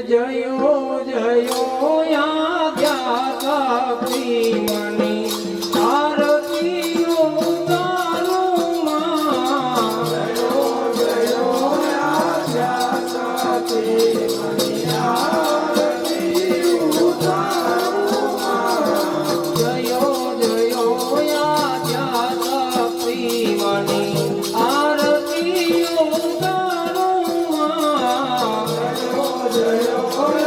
જયો જયો યાદ્યા પ્રેમની આરતી ઉતારું માં જયો જયો યાદ્યા પ્રેમની આરતી ઉતારું માં જયો જયો યાદ્યા પ્રેમની આરતી ઉતારું માં જયો જયો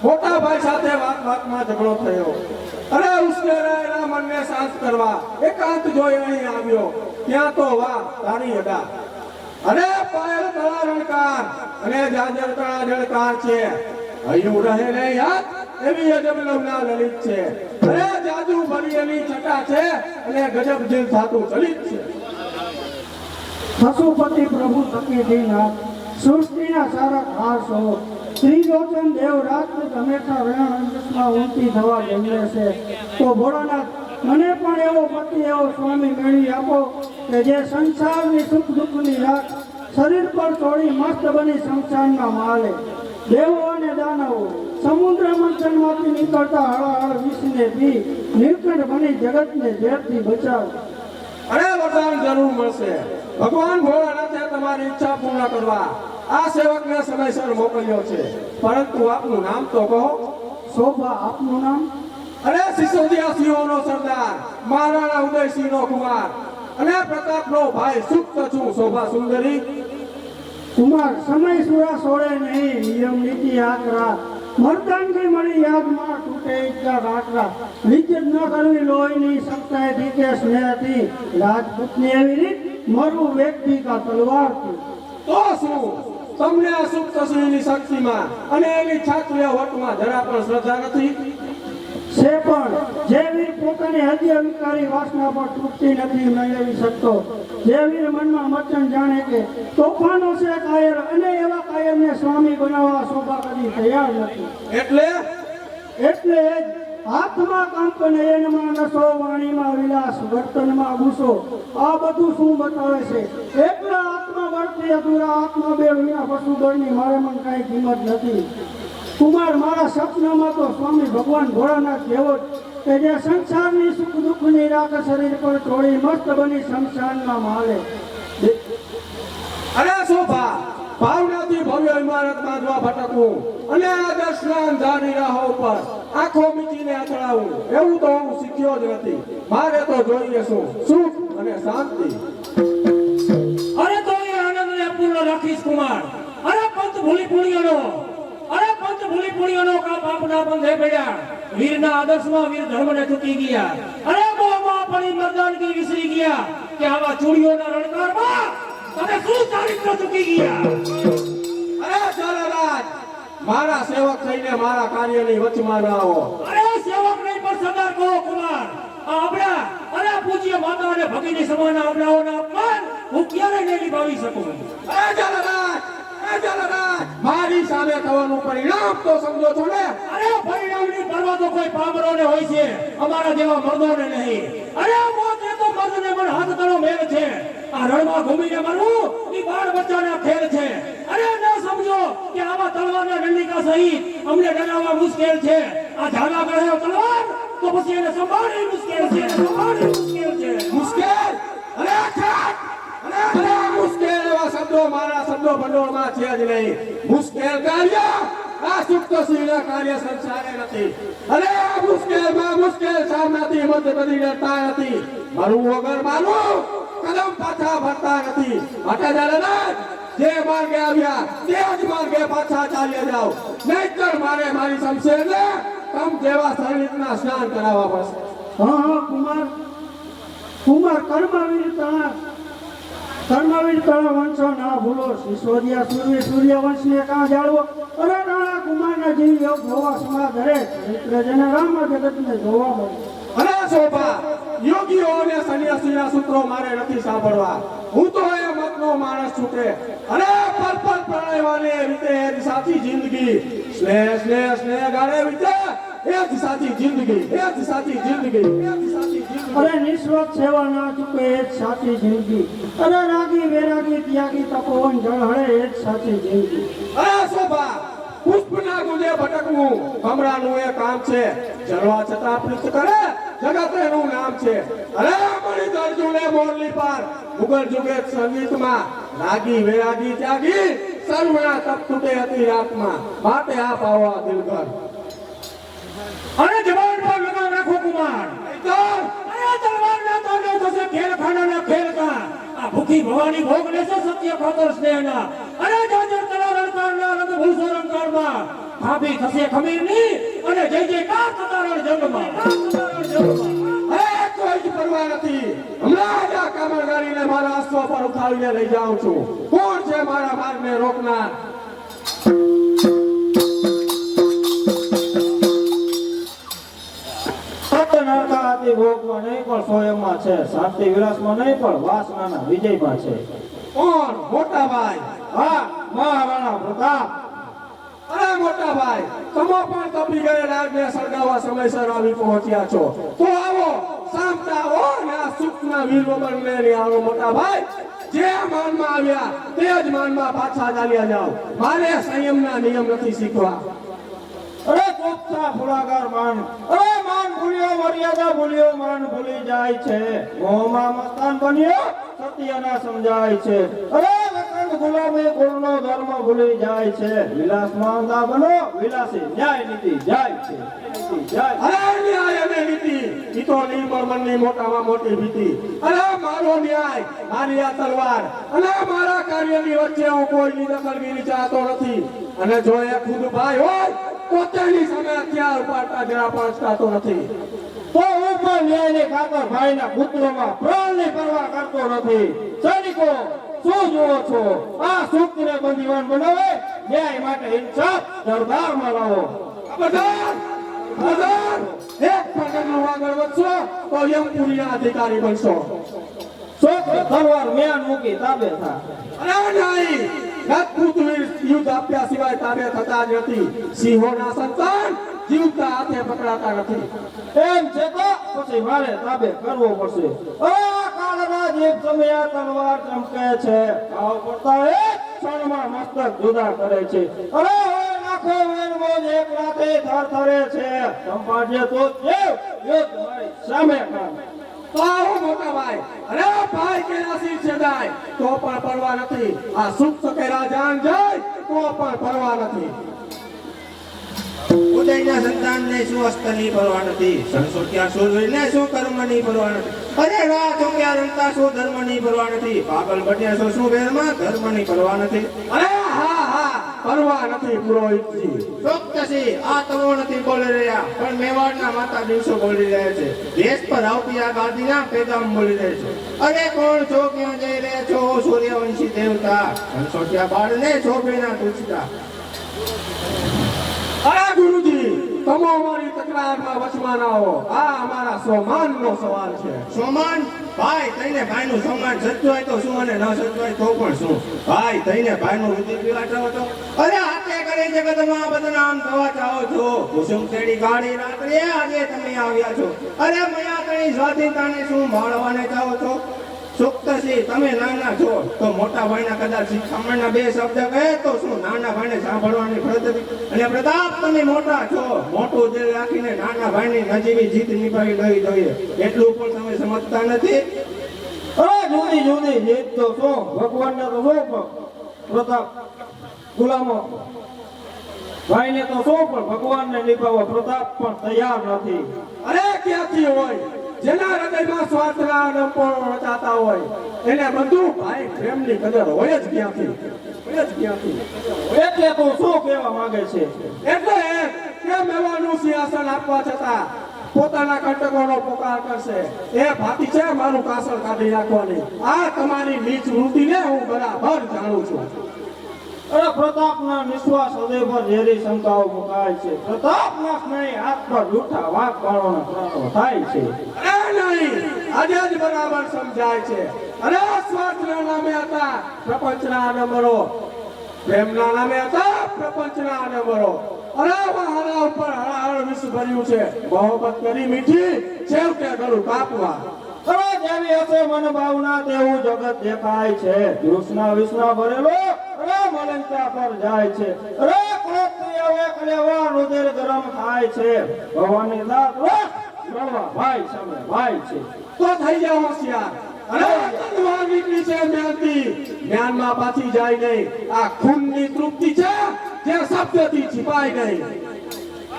મોટા ભાઈ સાથે વાતમાં ઝઘડો થયો અને ઉશ્કેરાયેલા મનને શાંત કરવા એકાંત જોઈ અહીં આવ્યો. ત્યાં તો વાહ તારી અદા અને પાયલ તળા રણકાર અને જાજર તળા જળકાર છે. હૈયું રહે ને યાદ એવી અજબ લવના લલિત છે અને જાદુ ભરેલી છટા છે અને ગજબ દિલ થાતું ચલિત છે. પશુપતિ પ્રભુ થકી દીનાથ સૃષ્ટિના સારા ખાસો ત્રિલોચન દેવ રાત હંમેશા રણમાં ઊંચી થવા જન્મે છે. તો ભોળાનાથ મને પણ એવો પતિ એવો સ્વામી મેળવી આપો કે જે સંસારની સુખ દુઃખની રાત શરીર પર ચોળી મસ્ત બની સંસારમાં માલે. દેવો અને દાનવો સમુદ્ર મંથનમાંથી નીકળતા હળહળ વિષને પી નીલકંઠ બની જગતને ઝેરથી બચાવો. અરે વરદાન જરૂર મળશે. ભગવાન ભોળાનાથે તમારી ઈચ્છા પૂર્ણ કરવા આ સેવકને સમયસર મોકલ્યો છે, પરંતુ આપનું નામ તો કહો. શોભા આપનું નામ? અરે સિસોદિયા સિંહોનો સરદાર, મહારાણા ઉદયસિંહનો કુમાર અને પ્રતાપનો ભાઈ સુપ્ત છું. શોભા સુંદરી કુમાર સમય સુરા સોળે નહીં, નિયમ નીતિ આકરા મર્દાનગી મળી યાદમાં તૂટે ઈચ્છા કાકરા. લીચેજ ન કરવી લોહીની સખ્તાઈથી કે સ્નેહથી, રાજપૂતની એવી રીત મરવું વ્યક્તિ કા તલવારથી. તો શું તમને આ સુપ્ત સિંહની શક્તિમાં અને એની છાત્રીય વટમાં જરા પણ શ્રદ્ધા નથી? છે પણ જે વીર પોતાની હદય વિકારી વાસના પર તૃપ્તિ નથી મેળવી શકતો, જે વીર મનમાં મચન જાણે કે તોફાનો છે કાયર અને એવા કાયરને સ્વામી બનાવવા શોભા કદી તૈયાર નથી. એટલે જ હાથમાં કંપ નયનમાં નશો, વાણીમાં વિલાસ, વર્તનમાં ગુસ્સો, આ બધું શું બતાવે છે? એકલા આત્મા બળથી અધૂરા આત્મા બે વિના પશુ બળની મારે મન કાંઈ કિંમત નથી. કુમાર મારા સપનામાં તો સ્વામી ભગવાન ભોળાનાથ જેવો કે જે સંસારની સુખ દુઃખની રાખ શરીર પર ચોળી મસ્ત બની શમશાનમાં માલે. અરે શોભા, ભાવનાથી ભવ્ય ઇમારત બાંધવા ભટકવું અને આદર્શના અંધારી રાહો પર આંખો મીચીને અથડાવું એવું તો હું શીખ્યો જ નથી. મારે તો જોઈએ શું સુખ અને શાંતિ. રાખીશ કુમાર. અરે પંત ભૂલી પુણ્યનો કા બાપના બંધે પડ્યા. વીરના આદર્શમાં વીર ધર્મને ચૂકી ગયા. અરે મોહમાં પડી મર્દાનગી વિસરી ગયા કે આવા ચૂડીઓના રણકારમાં તમે શું ચારિત્ર ચૂકી ગયા. અરે ચાલરાજ, મારા સેવક થઈને મારા કાર્યની વચમાં ના આવો. અરે સેવક નહીં પણ સરદાર કહો કુમાર. આ આપણા અરે પૂજ્ય માતા અને ભગીની સમાન આપણાઓના અપમાન હું ક્યારેય નહીં નિભાવી શકું. અરે ચાલરાજ, મારી સામે થવાનું પરિણામ તો સમજો છો ને? અરે પરિણામની પરવા તો કોઈ પામરોને હોય છે, અમારા જેવા મર્દોને નહીં. અરે મોત એ તો મર્દને પણ હાથ તળો મેલ છે. આ રણમાં ઘૂમીને મરવું એ બાળ બચ્ચાના ખેલ છે. અરે ન સમજો કે આવા તલવારના દંડિકા સહિત અમને ડરાવવા મુશ્કેલ છે. આ ઝાલા ગળાયો તલવાર તો પછી એને સંભાળવી મુશ્કેલ છે. મુશ્કેલ? અરે ઠાક! અરે મુશ્કેલ એવા શબ્દો મારા શબ્દો ભંડોળમાં છે જ નહીં. મુશ્કેલ કાર્ય આ સુપ્ત સિંહના કાર્ય સંસારે નથી. અરે આ મુશ્કેલમાં મુશ્કેલ સામનાથી મત બધી ડરતા નથી. મારું વગર મારું કદમ પાછા ભરતા નથી. માટે ચાલરાજ, જે માર્ગે આવ્યા તે જ માર્ગે પાછા ચાલ્યા જાઓ. નહીંતર મારે મારી શમશેરને તમ જેવા સૈનિકના સ્નાન કરાવવા પડશે. હા કુમાર કર્મવીર તણા વંશો ના ભૂલો. સિસોદિયા સૂર્યવંશને કાં જાળવો. અરે રાણા કુમારના જીવ યોગ જોવા સમા ધરે. ચરિત્ર જેને રામ જગતને જોવા મળે. અરે શોભા, યોગીઓ અને સંન્યાસીના સૂત્રો મારે નથી સાંભળવા. હું તો એ મતનો માણસ છું કે અરે પર પ્રણયવાને રીતે એ જ સાચી જિંદગી. સ્નેહ ગાળે રીતે એ જ સાચી જિંદગી. અરે નિસ્વાર્થ સેવા ના ચૂકે એ જ સાચી જિંદગી. અરે રાગી વેરાગી ત્યાગી તપોવન જળ હળે એ જ સાચી જિંદગી. અરે શોભા, પુષ્પના ગુંજે ભટકવું ભમરાનું એ કામ છે. જળવા છતાં પ્રીત કરે જગત એનું નામ છે. અરે મણિ અર્જુને મોરલી પર મુગલ જુગે સંગીતમાં રાગી વેરાગી ત્યાગી સર્વના તપ તૂટે હતી રાતમાં. માટે આ પાવા દિલગર. અરે જવાન પર લગામ રાખો કુમાર. અરે તલવારના તાંડવ થશે ખેલખાનાના ખેલકા. આ ભૂખી ભવાની ભોગ લેશે સત્ય ખાતર સ્નેહના. અરે જાજર તળા રણકારના રંગ ભૂસો રંગકારમાં ભાભી થશે ખમીરની અને જય જયકાર થતા રણ જંગમાં. અરે કોઈ જ પરવા નથી. હમણાં જ આ કામરગારીને મારા અશ્વ પર ઉઠાવીને લઈ જાઉં છું. કોણ છે મારા માર્ગને રોકનાર? ભોગમાં નહીં પણ સ્વયંમાં છે. શાંતિ વિલાસમાં નહીં પણ વાસનાના વિજયમાં છે. કોણ? મોટા ભાઈ. હા, મહારાણા પ્રતાપ. અરે મોટા ભાઈ, તમે પણ તપી ગયેલા આગને સળગાવવા સમયસર આવી પહોંચ્યા છો. તો આવો સામતા આવો ને આ સુખના વીર વગરને નિહાળો. મોટા ભાઈ, જે માનમાં આવ્યા તે જ માનમાં પાછા ચાલ્યા જાઓ. મારે સંયમના નિયમ નથી શીખવા. અરે ચોકતા ફુલાગાર માન. અરે માન ભૂલ્યો મર્યાદા ભૂલ્યો. માન ભૂલી જાય છે. મોહમાં મસ્તાન બન્યો સત્ય ના સમજાય છે. અરે વતન ગુલામી કુળનો ધર્મ ભૂલી જાય છે. વિલાસમાં અંધા બનો વિલાસી ન્યાય નીતિ જાય છે. અરે ન્યાય અને નીતિ ઈ તો નિર્મળ મનની મોટામાં મોટી ભીતિ. અરે મારો ન્યાય, મારી આ તલવાર અને મારા કાર્યની વચ્ચે હું કોઈની દખલગીરી ચાહતો નથી. અને જો એ ખુદ ભાઈ હોય તો તેની સામે હથિયાર ઉપાડતા જરા પણ અચકાતો નથી. તો હું પણ ન્યાયની ખાતર ભાઈના પુત્રોમાં પ્રાણની પરવા કરતો નથી. સૈનિકો શું જુઓ છો? આ સુખને બંદીવાન બનાવે ન્યાય માટે ઇન્સાફ દરબારમાં લાવો. ખબરદાર! એક પગલું આગળ વધશો તો યમપુરીના અધિકારી બનશો. તલવાર મેન મૂકી તાબે થા. અરે નહીં, રાજપૂત વીર યુદ્ધ આપ્યા સિવાય તાબે થતા જ નથી. સિંહોના સંતાન જીવતા હાથે પકડાતા નથી. એમ છે તો પછી મારે તાબે કરવો પડશે. કાળરાજ એક સમયે તલવાર ચમકે છે. ભાવ પડતા એક ક્ષણમાં મસ્તક જુદા કરે છે. અરે હોય લાખો વીરમોજ એક રાતે થરથરે છે. સંપાડજે તો દેવ યુદ્ધ મારી સામે કર. તો આવો મોટા ભાઈ, અરે ભાઈ કે નસીબ છેદાય તો પણ પરવા નથી. આ સુખ સકેલા જાન જાય તો પણ પરવા નથી. ઉદયના સંતાનને શું અસ્તની પરવા નથી, સંસોટ્યા શૂરવીરને શું કર્મની પરવા નથી, અરે રા ચોક્યા રમતા શું ધર્મની પરવા નથી, પાગલ બન્યા છો શું વેરમાં ધર્મની પરવા નથી. અરે હા હા પરવા નથી પુરોહિતજી. ચોક્કસી આ તમો નથી બોલી રહ્યા, પણ મેવાડના માતા દિવસો બોલી રહ્યા છે. દેશ પર આવતી આ ગાદીના પેગામ બોલી રહ્યા છે. અરે કોણ છો, ક્યાં જઈ રહ્યા છો, સૂર્યવંશી દેવતા, સંસોટ્યા બાળને શોભેના તુચતા. અરે ગુરુજી તમે અમારી તકરારમાં વચમાં ના આવો. આ અમારા સોમાનનો સવાલ છે. સોમાન ભાઈ તઈને ભાઈનું સોમાન સચવાય તો શું અને ન સચવાય તો પણ શું. ભાઈ તઈને ભાઈનું રુધિર પીવાટાવો છો. અરે હાથે કરી જગતમાં બદનામ થવા ચાહો છો. કુસુમ કેડી ગાડી રાત્રે આજે તમે આવ્યા છો. અરે મયા તણી સ્વાધીનતાને શું માળવાને ચાહો છો. સુક્તસી તમે નાના છો તો મોટા ભાઈના કદાચ શિખામણના બે શબ્દ કહે તો શું નાના ભાઈને સાંભળવાની ફરજ હતી. અને પ્રતાપ તમે મોટા છો, મોટું દિલ રાખીને નાના ભાઈની નજીવી જીત નિભાવી લેવી જોઈએ. એટલું પણ તમે સમજતા નથી. અરે જુદી જુદી જીત તો શું, ભગવાનને તો શું પણ પ્રતાપ ગુલામો ભાઈને તો શું પણ ભગવાનને નિભાવવા પ્રતાપ પણ તૈયાર નથી. અરે ક્યાંથી હોય, જેના હૃદયમાં સ્વાર્થના ડંપણો રચાતા હોય એને બધું ભાઈ પ્રેમની કદર હોય જ ક્યાંથી, હોય જ ક્યાંથી. એટલે તું શું કહેવા માંગે છે? એટલે એમ કે મેવાનું સિંહાસન આપવા છતાં પોતાના કંટકોનો પોકાર કરશે એ ભાતી છે મારું કાસળ કાઢી નાખવાની. આ તમારી નીચ વૃત્તિને હું બરાબર જાણું છું. અરે પ્રતાપના નિશ્વાસ હૃદય પર ઝેરી શંકાઓ મુકાય છે. પ્રતાપના સ્નેહ હાથ પર જૂઠા વાંક પાડવાના પ્રયત્નો થાય છે. અરે નહીં, આજે જ બરાબર સમજાય છે. અરે સ્વાર્થના નામે હતા પ્રપંચના નંબરો, પ્રેમના નામે હતા પ્રપંચના નંબરો. અરે વાહના ઉપર હળહળ વિષ ભર્યું છે. મોહબ્બત કરી મીઠી, છેવટે ગળું કાપવા. અરે જેવી હશે મન ભાવના તેવું જગત દેખાય છે. કૃષ્ણ વિષ્ણુ ભરેલો અરે મલંકા પર જાય છે. અરે ક્રોધથી હવે કલેવા રુધિર ગરમ થાય છે. ભગવાનની દાત રણવા ભાઈ સામે ભાઈ છે. તો થઈ જાવ હોશિયાર. અરે તલવાર નીકળી છે જ્ઞાનથી, જ્ઞાનમાં પાછી જાય નહીં. આ ખૂનની તૃપ્તિ છે જે શબ્દથી છિપાય નહીં.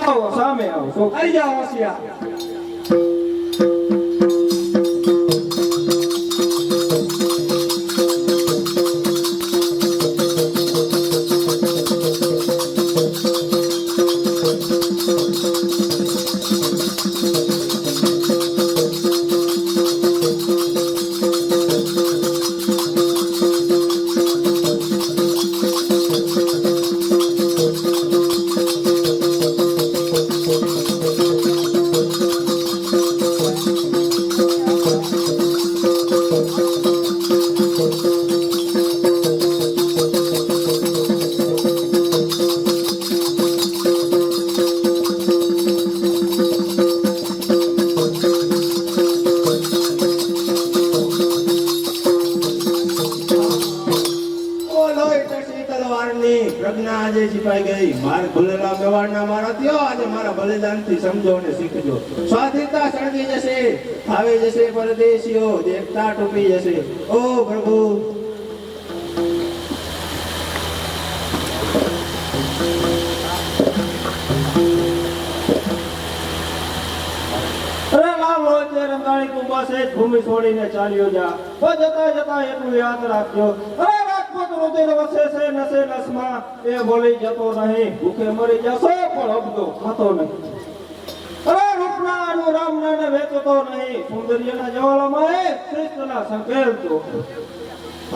આવો સામે આવો. થઈ જાવ હોશિયાર. પ્રજ્ઞા આજે છિપાઈ ગઈ. માર ભૂલેલા મેવાડના મારા થયો આજે મારા બલિદાનથી સમજો અને શીખજો. સ્વાધીનતા સળગી જશે, આવી જશે પરદેશીઓ, દેખતા તૂટી જશે. ઓ પ્રભુ રંગાણી તું બસ એ જ ભૂમિ છોડીને ચાલ્યો જા. તો જતા જતા એટલું યાદ રાખજો. અરે રાજપૂત રુધિર વસે છે નસે નસમાં, એ બોલી જતો નહીં. ભૂખે મરી જશો પણ અબજો ખાતો નહીં. અરે રૂપના અનુરામને વેચતો નહીં. સૌંદર્યના જવાળામાં એ કૃષ્ણના સંકેલતો.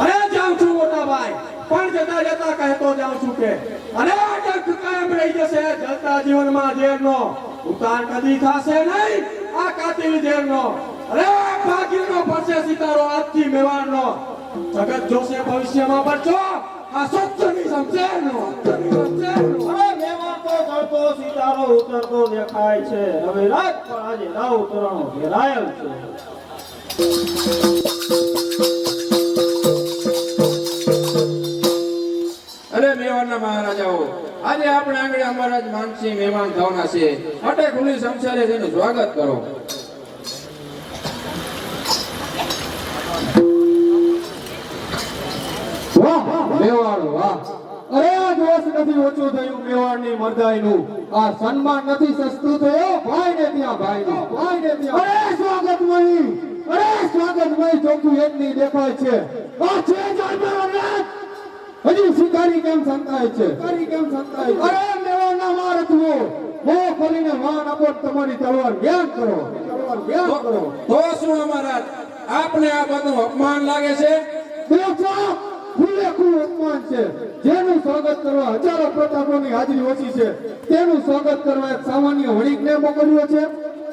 અરે જાઉં છું મોટા ભાઈ, પણ જતા જતા કહેતો જાઉં છું કે અરે ડંખ કાયમ રહી જશે જલતા જીવનમાં ઝેરનો. ઉતાર કદી થશે નહીં આ કાતિલ ઝેરનો. અરે ભાગ્યનો પડશે સિતારો આજથી મેવાડનો. જગત જોશે ભવિષ્યમાં બચો આ સત્યની સમજેરનો. અરે મેવાડ તો ચડતો સિતારો ઉતરતો દેખાય છે. હવે રાત પણ આજે રાવ ઉતરણો ઘેરાયેલ છે. અરે મેવાડના મહારાજાઓ, આજે આપણે આંગણે અમારા જ માનસી મહેમાન થવાના છે. માટે ખુલ્લી સંસારે તેનું સ્વાગત કરો. વાહ મેવાડ વાહ. અરે જોશ નથી ઓછું થયું મેવાડની મરદાઈનું. આ સન્માન નથી સસ્તું થયું ભાઈને ત્યાં ભાઈનું. ભાઈને ત્યાં અરે સ્વાગતમય, અરે સ્વાગતમય ચોખ્ખું એટલી દેખાય છે. આ છે જાનવરો રાત. હજી શિકારી કેમ સંતાય છે? શિકારી કેમ સંતાય છે? અરે મેવાડના મારથવો મોં ખોલીને વાન આપો, તમારી તલવાર જ્ઞાન કરો. તલવાર જ્ઞાન કરો. તો શું અમારા આપને આ બધું અપમાન લાગે છે? ખુલ્લેખુલ્લું અપમાન છે. જેનું સ્વાગત કરવા હજારો પ્રતાપોની હાજરી ઓછી છે, તેનું સ્વાગત કરવા એક સામાન્ય વણિકને મોકલ્યો છે.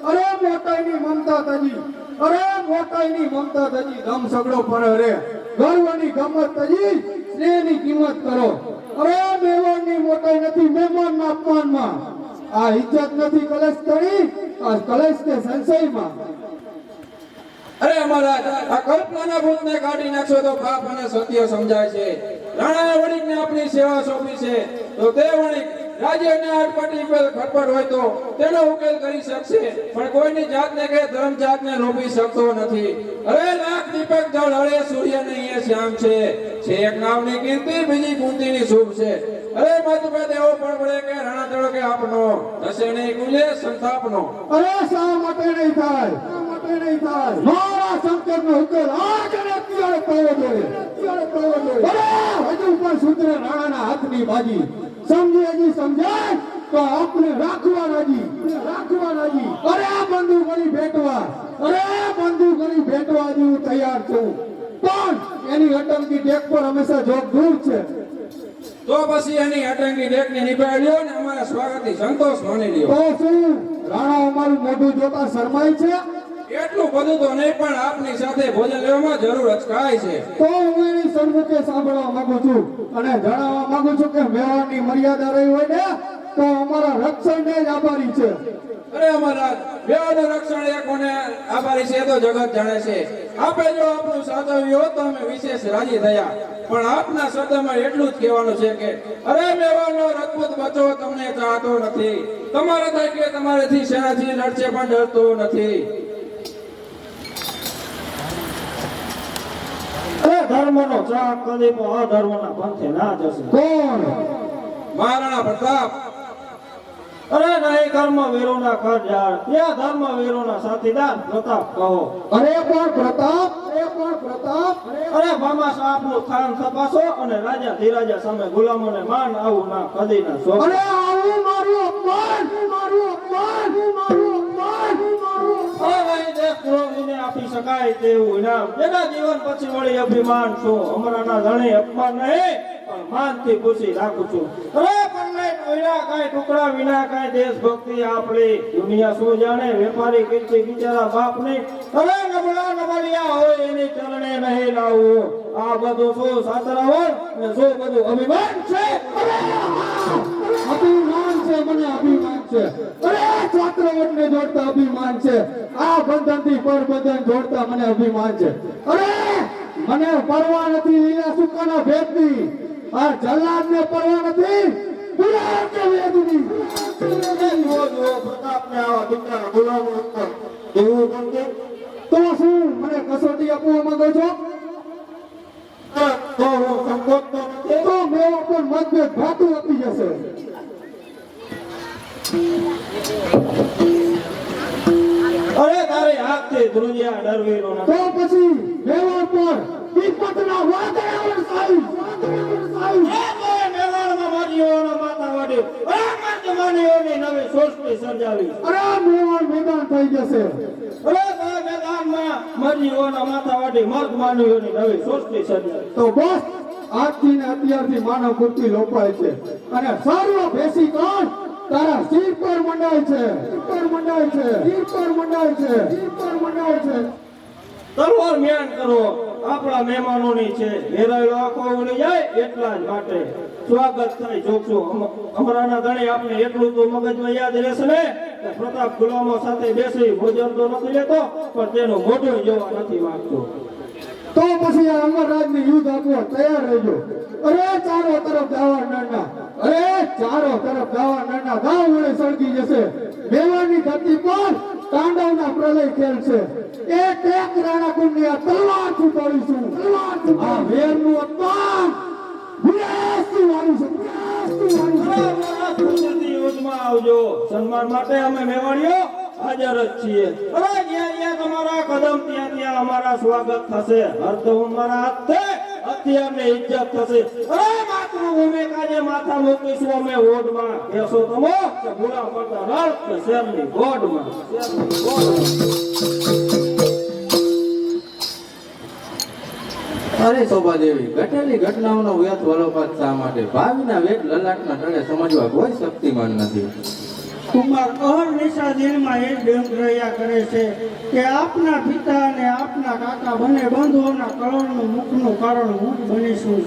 અરે મોટાઈની મમતા તજી, અરે મોટાઈની મમતા તજી, દમ સગડો પર રે ગર્વની ગમત તજી, સ્નેહની કિંમત કરો. અરે મેવાડની મોટાઈ નથી મહેમાનના અપમાનમાં. આ ઇજ્જત નથી કલેશ કરી, આ કલેશ કે સંશયમાં. અરે અમારા આ કલ્પનાના ભૂતને કાઢી નાખશો તો પાપ અને સત્ય સમજાય છે. રાણાએ વણિકને આપણી સેવા સોંપી છે, તો તે વણિક રાજ્યને અટપટી પર ખડપડ હોય તો તેનો ઉકેલ કરી શકશે, પણ કોઈની જાતને કે ધર્મ જાતને લોભી શકતો નથી. અરે લાખ દીપક જળ હળે સૂર્ય નહીં એ શ્યામ છે એક નામની કીર્તિ બીજી કુંતીની શુભ છે. અરે મતભેદ એવો પણ પડે કે રાણા દળો કે આપનો થશે નહીં કુલે સંતાપનો. અરે શા માટે નહીં થાય? શા માટે નહીં થાય? મારા સંકટનો ઉકેલ આજ અને અત્યારે થવો જોઈએ. અત્યારે થવો જોઈએ. અરે હજુ પણ સુધરે રાણાના હાથની બાજી. સમજી હજી સમજાય તો આપણે રાખવા રાજી, રાખવા રાજી. અરે આ બંદૂકની ભેટવા, અરે આ બંદૂકની ભેટવા હજી હું તૈયાર છું, પણ એની અટંકી ટેક પર હંમેશા જોગ દૂર છે. તો પછી એની આતંકી ડેકને નિભાવી લ્યો ને અમારા સ્વાગતથી સંતોષ માની લ્યો. તો શું રાણા અમારું મોઢું જોતા શરમાય છે? એટલું બધું તો નહીં, પણ આપની સાથે ભોજન લેવામાં જરૂર અચકાય છે. તો હું એની સન્મુખે સાંભળવા માંગુ છું અને જણાવવા માંગુ છું કે મેવાડની મર્યાદા રહી હોય ને તો અમારા રક્ષણને જ આભારી છે. અરે અમારા વેવાનું રક્ષણ એ કોને આભારી છે તો જગત જાણે છે. આપે જો આપણું સાચવ્યું હોત તો અમે વિશેષ રાજી થયા, પણ આપના શબ્દમાં એટલું જ કહેવાનું છે કે અરે મેવાનો રજપૂત બચો તમને ચાહતો નથી, તમારા થાય કે તમારેથી સેનાથી લડશે પણ ડરતો નથી. અરે ધર્મનો ચાક કદી પણ અધર્મના પંથે ના જશે. કોણ? મહારાણા પ્રતાપ. અરે નહીં કર્મ વીરોના કરજાળ, ત્યાં ધર્મ વીરોના સાથીદાર પ્રતાપ કહો. અરે પણ પ્રતાપ, અરે પણ પ્રતાપ. અરે ભામાશ આપનું સ્થાન તપાસો અને રાજા ધીરાજા સામે ગુલામોને માન આવું ના કદી ના શોભ. અરે આવું મારું અપમાન, મારું અપમાન, મારું અપમાન, મારું અપમાન. અરે દેશ દ્રોહીને આપી શકાય તેવું ઇનામ, જેના જીવન પછી વળી અભિમાન છું. અમારાના ધણી અપમાન નહીં પણ માનથી ખુશી રાખું છું. અરે પણ વિના કાંઈ ટુકડા વિના કાંઈ દેશભક્તિ આપણી દુનિયા શું જાણે, વેપારી કીર્તિ બિચારા બાપ નહીં. અરે નબળા નબળિયા હોય એની ચરણે નહીં લાવવું. આ બધું શું સાતરાવણ ને શું બધું અભિમાન છે? અભિમાન છે, મને અભિમાન છે. અરે છાત્રવટને જોડતા અભિમાન છે, આ બંધનથી પરબંધન જોડતા મને અભિમાન છે. અરે મને પરવા નથી લીલા સુકાના ભેદની, આ જલ્લાદને પરવા નથી ગુલામ કે વેદની. પ્રતાપને આવા દીકરા ગુલામો ઉપર એવું બનશે તો શું મને કસોટી આપવા માંગો છો? તો હું સંકોચતો નથી. તો મેવો પણ મતભેદ ભાતું આપી જશે. અરે તારી હાથથી ધ્રુજ્યા ડરવીનો તો નથી. પછી મેવો પર વિપતના વાદળા વરસાય, વાદળા વરસાય. એ કોઈ મેવાડમાં મારીઓના માથા વાડી, અરે માનીઓની નવી સૃષ્ટિ સર્જાવી. અરે મેવાડ મેદાન થઈ જશે. અરે કોઈ મેદાનમાં મારીઓના માથા વાડી મર્દ માનીઓની નવી સૃષ્ટિ સર્જાવી. તો બસ આજથી ને અત્યારથી માનવ કૃતિ લોપાય છે અને સર્વ ભેસી કોણ તારા શિર પર મંડાય છે, શિર પર મંડાય છે, શિર પર મંડાય છે, શિર પર મંડાય છે. તલવાર મ્યાન કરો આપણા મહેમાનોની છે, ઘેરાયેલો આંખો ઉડી જાય એટલા જ માટે સ્વાગત થાય જોખશું. અમારાના ધણી આપને એટલું તો મગજમાં યાદ રહેશે ને કે પ્રતાપ ગુલામો સાથે બેસી ભોજન તો નથી લેતો પણ તેનું મોઢું જોવા નથી માંગતો. તો પછી આ અમરરાજની યુદ્ધ આપવા તૈયાર રહેજો. અરે ચારો તરફ દાવા નરના, અરે ચારો તરફ દાવા નરના ગાવ વડે સળગી જશે. મેવાડની ધરતી પર તાંડવના પ્રલય ખેલ છે. એક એક રાણાકુંડની આ તલવારથી તોડીશું, તલવારથી. આ વેરનું અપમાન વિનાશથી વાળું છે, વિનાશથી આવજો. સન્માન માટે અમે મેવાડીઓ હાજર જ છીએ. અરે જ્યાં જ્યાં તમારા કદમ ત્યાં ત્યાં અમારા સ્વાગત થશે. હરદમ મારા હાથે અત્યારની ઇજ્જત થશે. અરે માતૃભૂમિ કાજે માથા મૂકીશું અમે ઓઢમાં. કહેશો તમો કે ભૂલા પડતા રળ કે શેરની ગોઢમાં. શેરની ગોઢમાં. અરે શોભાદેવી, ઘટેલી ઘટનાઓનો વ્યર્થ વલોપાત શા માટે? ભાવિના વેદ લલાટના તળે સમજવા કોઈ શક્તિમાન નથી. કુમાર અહર્નિશા દિનમાં એ જ વ્યંગ રહ્યા કરે છે કે આપના પિતા અને આપના કાકા બંને બંધુઓના કળણનું મુખનું કારણ હું જ બનીશું.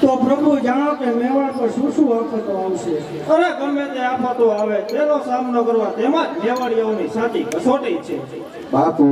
તો પ્રભુ જાણો કે મેવાડ પર શું શું આફતો આવશે. અરે ગમે તે આફતો આવે તેનો સામનો કરવા તેમાં જ મેવાડીઓની સાચી કસોટી છે. બાપુ,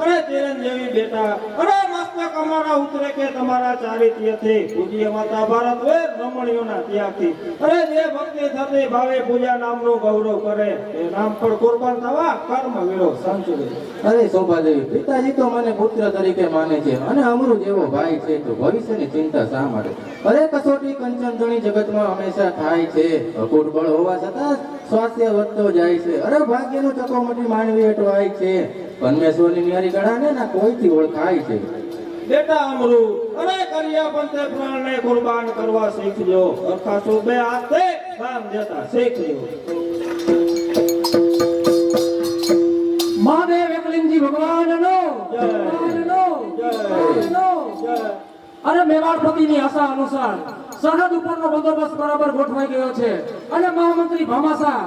અરે ચિરંજીવી બેટા, અરે મસ્તક અમારા ઉતરે કે તમારા ચારિત્ર્યથી, પૂજ્ય માતા ભારત વેદ રમણીઓના ત્યાગથી. અરે જે ભક્તિ થતી ભાવે પૂજા નામનું ગૌરવ કરે એ નામ પર કુરબાન થવા કર્મ વીરો સંચવે. અરે શોભાદેવી, પિતાજી તો મને પુત્ર તરીકે માને છે અને અમૃત જેવો ભાઈ છે, તો ભવિષ્યની ચિંતા શા માટે? અરે કસોટી કંચનધણી જગતમાં હંમેશા થાય છે. અકૂટ બળ હોવા છતાં સ્વાસ્થ્ય વધતો જાય છે. અરે ભાગ્યનું ચકોમટી માનવી અટવાય છે. પરમેશ્વરની ન્યારી ગણાને ના કોઈથી ઓળખાય છે. બેટા અમૃત, અરે કર્યા પણ તે પ્રાણને કુરબાન કરવા શીખજો. અરખા બે હાથે કામ દેતા શીખજો. મહાદેવ એકલિંગજી ભગવાનનો જય. ભગવાનનો જય. અને મેવાડપતિની આશા અનુસાર સરહદ ઉપરનો બંદોબસ્ત બરાબર ગોઠવાઈ ગયો છે અને મહામંત્રી ભામાસા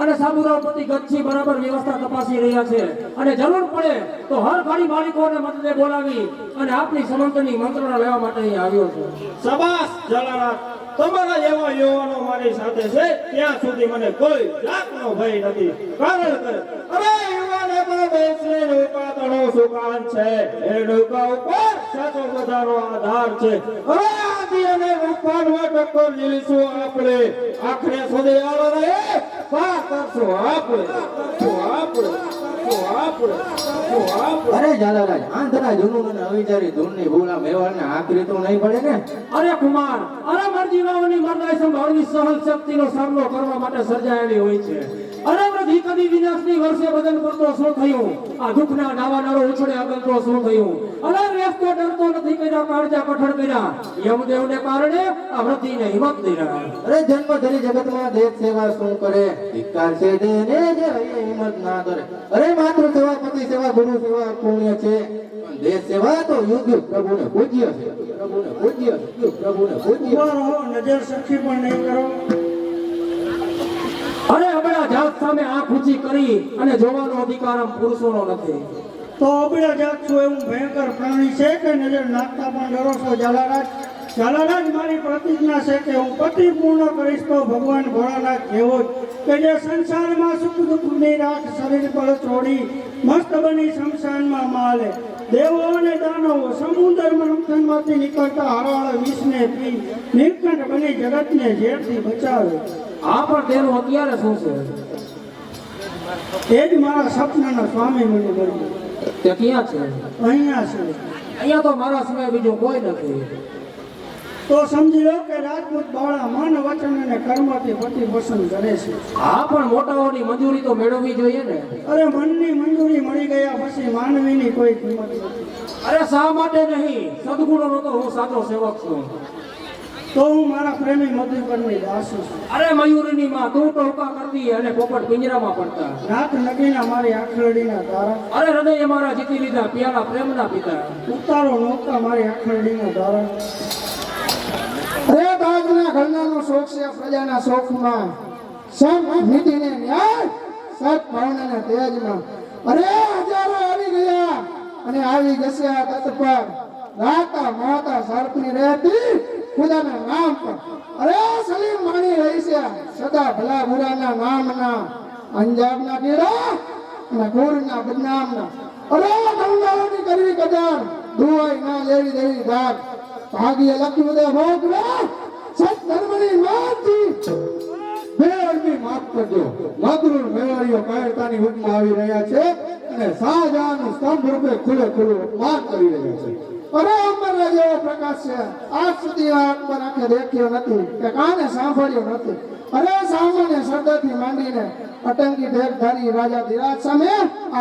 અને સાબુરાવપતિ ગચ્છી બરાબર વ્યવસ્થા તપાસી રહ્યા છે અને જરૂર પડે તો હર ઘડી માલિકોને મદદે બોલાવી અને આપની સમંતની મંત્રણા લેવા માટે અહીં આવ્યો છે. શાબાશ જલારામ, તમારા જેવા યુવાનો મારી સાથે છે ત્યાં સુધી મને કોઈ જાતનો ભય નથી. કારણ કે અરે યુવાને તો દેશની નૌકાતણો સુકાન છે. એ નૌકા ઉપર સાચો બધાનો આધાર છે. અરે આદિ અને રૂપાનમાં ટક્કર જીવીશું આપણે. આખરે સુધી આવો રહે પાર કરશું આપણે. અરે ઝાલારાજ, આંધળા જુનૂન અને અવિચારી ધૂળની ભૂલા મેવાડને આખરી તો નહીં પડે ને? અરે કુમાર, અરે મરજીવાઓની મરદાઈ સંભાળવી સહન શક્તિનો સામનો કરવા માટે સર્જાયેલી હોય છે. અરે વૃદ્ધિ કદી વિનાશની વર્ષે બદલ પડતો શું થયું? આ દુઃખના નાવાનારો ઉછળે અગલતો શું થયું? અરે રેસતો ડરતો નથી કર્યા, કાળજા કઠણ કર્યા. યમદેવને કારણે આ વૃદ્ધિને હિંમત દઈ રહ્યા. અરે જન્મ ધરી જગતમાં દેશ સેવા શું કરે? ધિક્કાર છે તેને જે હૈયે હિંમત ના કરે. અરે માતૃ સેવા, પતિ સેવા, ગુરુ સેવા પુણ્ય છે, પણ દેશ સેવા તો યુગ યુગ પ્રભુને પૂજ્ય છે. પ્રભુને પૂજ્ય છે, પ્રભુને પૂજ્ય. ઉભા રહો, નજર સખી પણ નહીં કરો. અરે હમણાં જાત સામે આંખ ઊંચી કરી અને જોવાનો અધિકાર આમ પુરુષોનો નથી. તો અબળા જાત છો એવું ભયંકર પ્રાણી છે કે નજર નાખતા પણ ડરો છો. ઝાલારાજ, ઝાલારાજ, મારી પ્રતિજ્ઞા છે કે હું પતિ પૂર્ણ કરીશ તો ભગવાન ભોળાનાથ જેવો જ, કે જે સંસારમાં સુખ દુઃખની રાખ શરીર પર છોડી મસ્ત બની શમશાનમાં માલે. દેવો અને દાનવો સમુદ્ર મંથનમાંથી નીકળતા હરાળ વિષને પી નીલકંઠ બની જગતને ઝેરથી બચાવે. આ પણ તેનું અત્યારે શું છે? એ જ મારા સપનાના સ્વામી મને મળ્યું. તે ક્યાં છે? અહીંયા છે. અહીંયા તો મારા સિવાય બીજું કોઈ નથી. તો સમજી લો કે રાજપૂત બાળા મન વચન અને કર્મથી પતિ પસંદ કરે છે. આ પણ મોટાઓની મંજૂરી તો મેળવવી જોઈએ ને. અરે મનની મંજૂરી મળી ગયા પછી માનવીની કોઈ કિંમત નથી. અરે શા માટે નહીં? સદગુણોનો તો હું સાચો સેવક છું. તો હું મારા પ્રેમી મધુકરની દાસી છું. અરે મયુરીની માં તું ટોકા કરતી અને પોપટ પિંજરામાં પડતા. નાથ નગીના મારી આખરડીના તારા, અરે હૃદય મારા જીતી લીધા પ્યાલા પ્રેમના પિતા. ઉતારો નોકતા મારી આખરડીના તારા. અરે બાજના ઘરનાનો શોખ છે પ્રજાના શોખમાં, સમ નીતિને ન્યાય, સત ભાવનાના તેજમાં. અરે હજારો આવી ગયા અને આવી જશે આ તટ પર, રાતા માતા સર્પની રહેતી ખુદાના નામ પર. અરે સલીમ માણી રહી છે સદા ભલા બુરાના નામના, અંજાબના કીડા અને કુરના બદનામના. અરે ગંગાઓની કરવી કદર, દુઆઈ ના લેવી દેવી ધાર. ભાગ્ય લખ્યું દે ભોગવા સત ધર્મની માતી. બેરમી માફ કરજો, મગરૂર મેવાડીઓ કાયરતાની હુકમાં આવી રહ્યા છે અને શાહજહાંનું સ્તંભ રૂપે ખુલ્લે ખુલ્લું અપમાન કરી રહ્યા છે. અરે અમર જેવો પ્રકાશ છે, આજ સુધી આ અકબર આંખે દેખ્યો નથી કે કાને સાંભળ્યો નથી. અરે સામાન્ય સરદારથી માંડીને અટંકી ઢેરધારી રાજા ધીરાજ સામે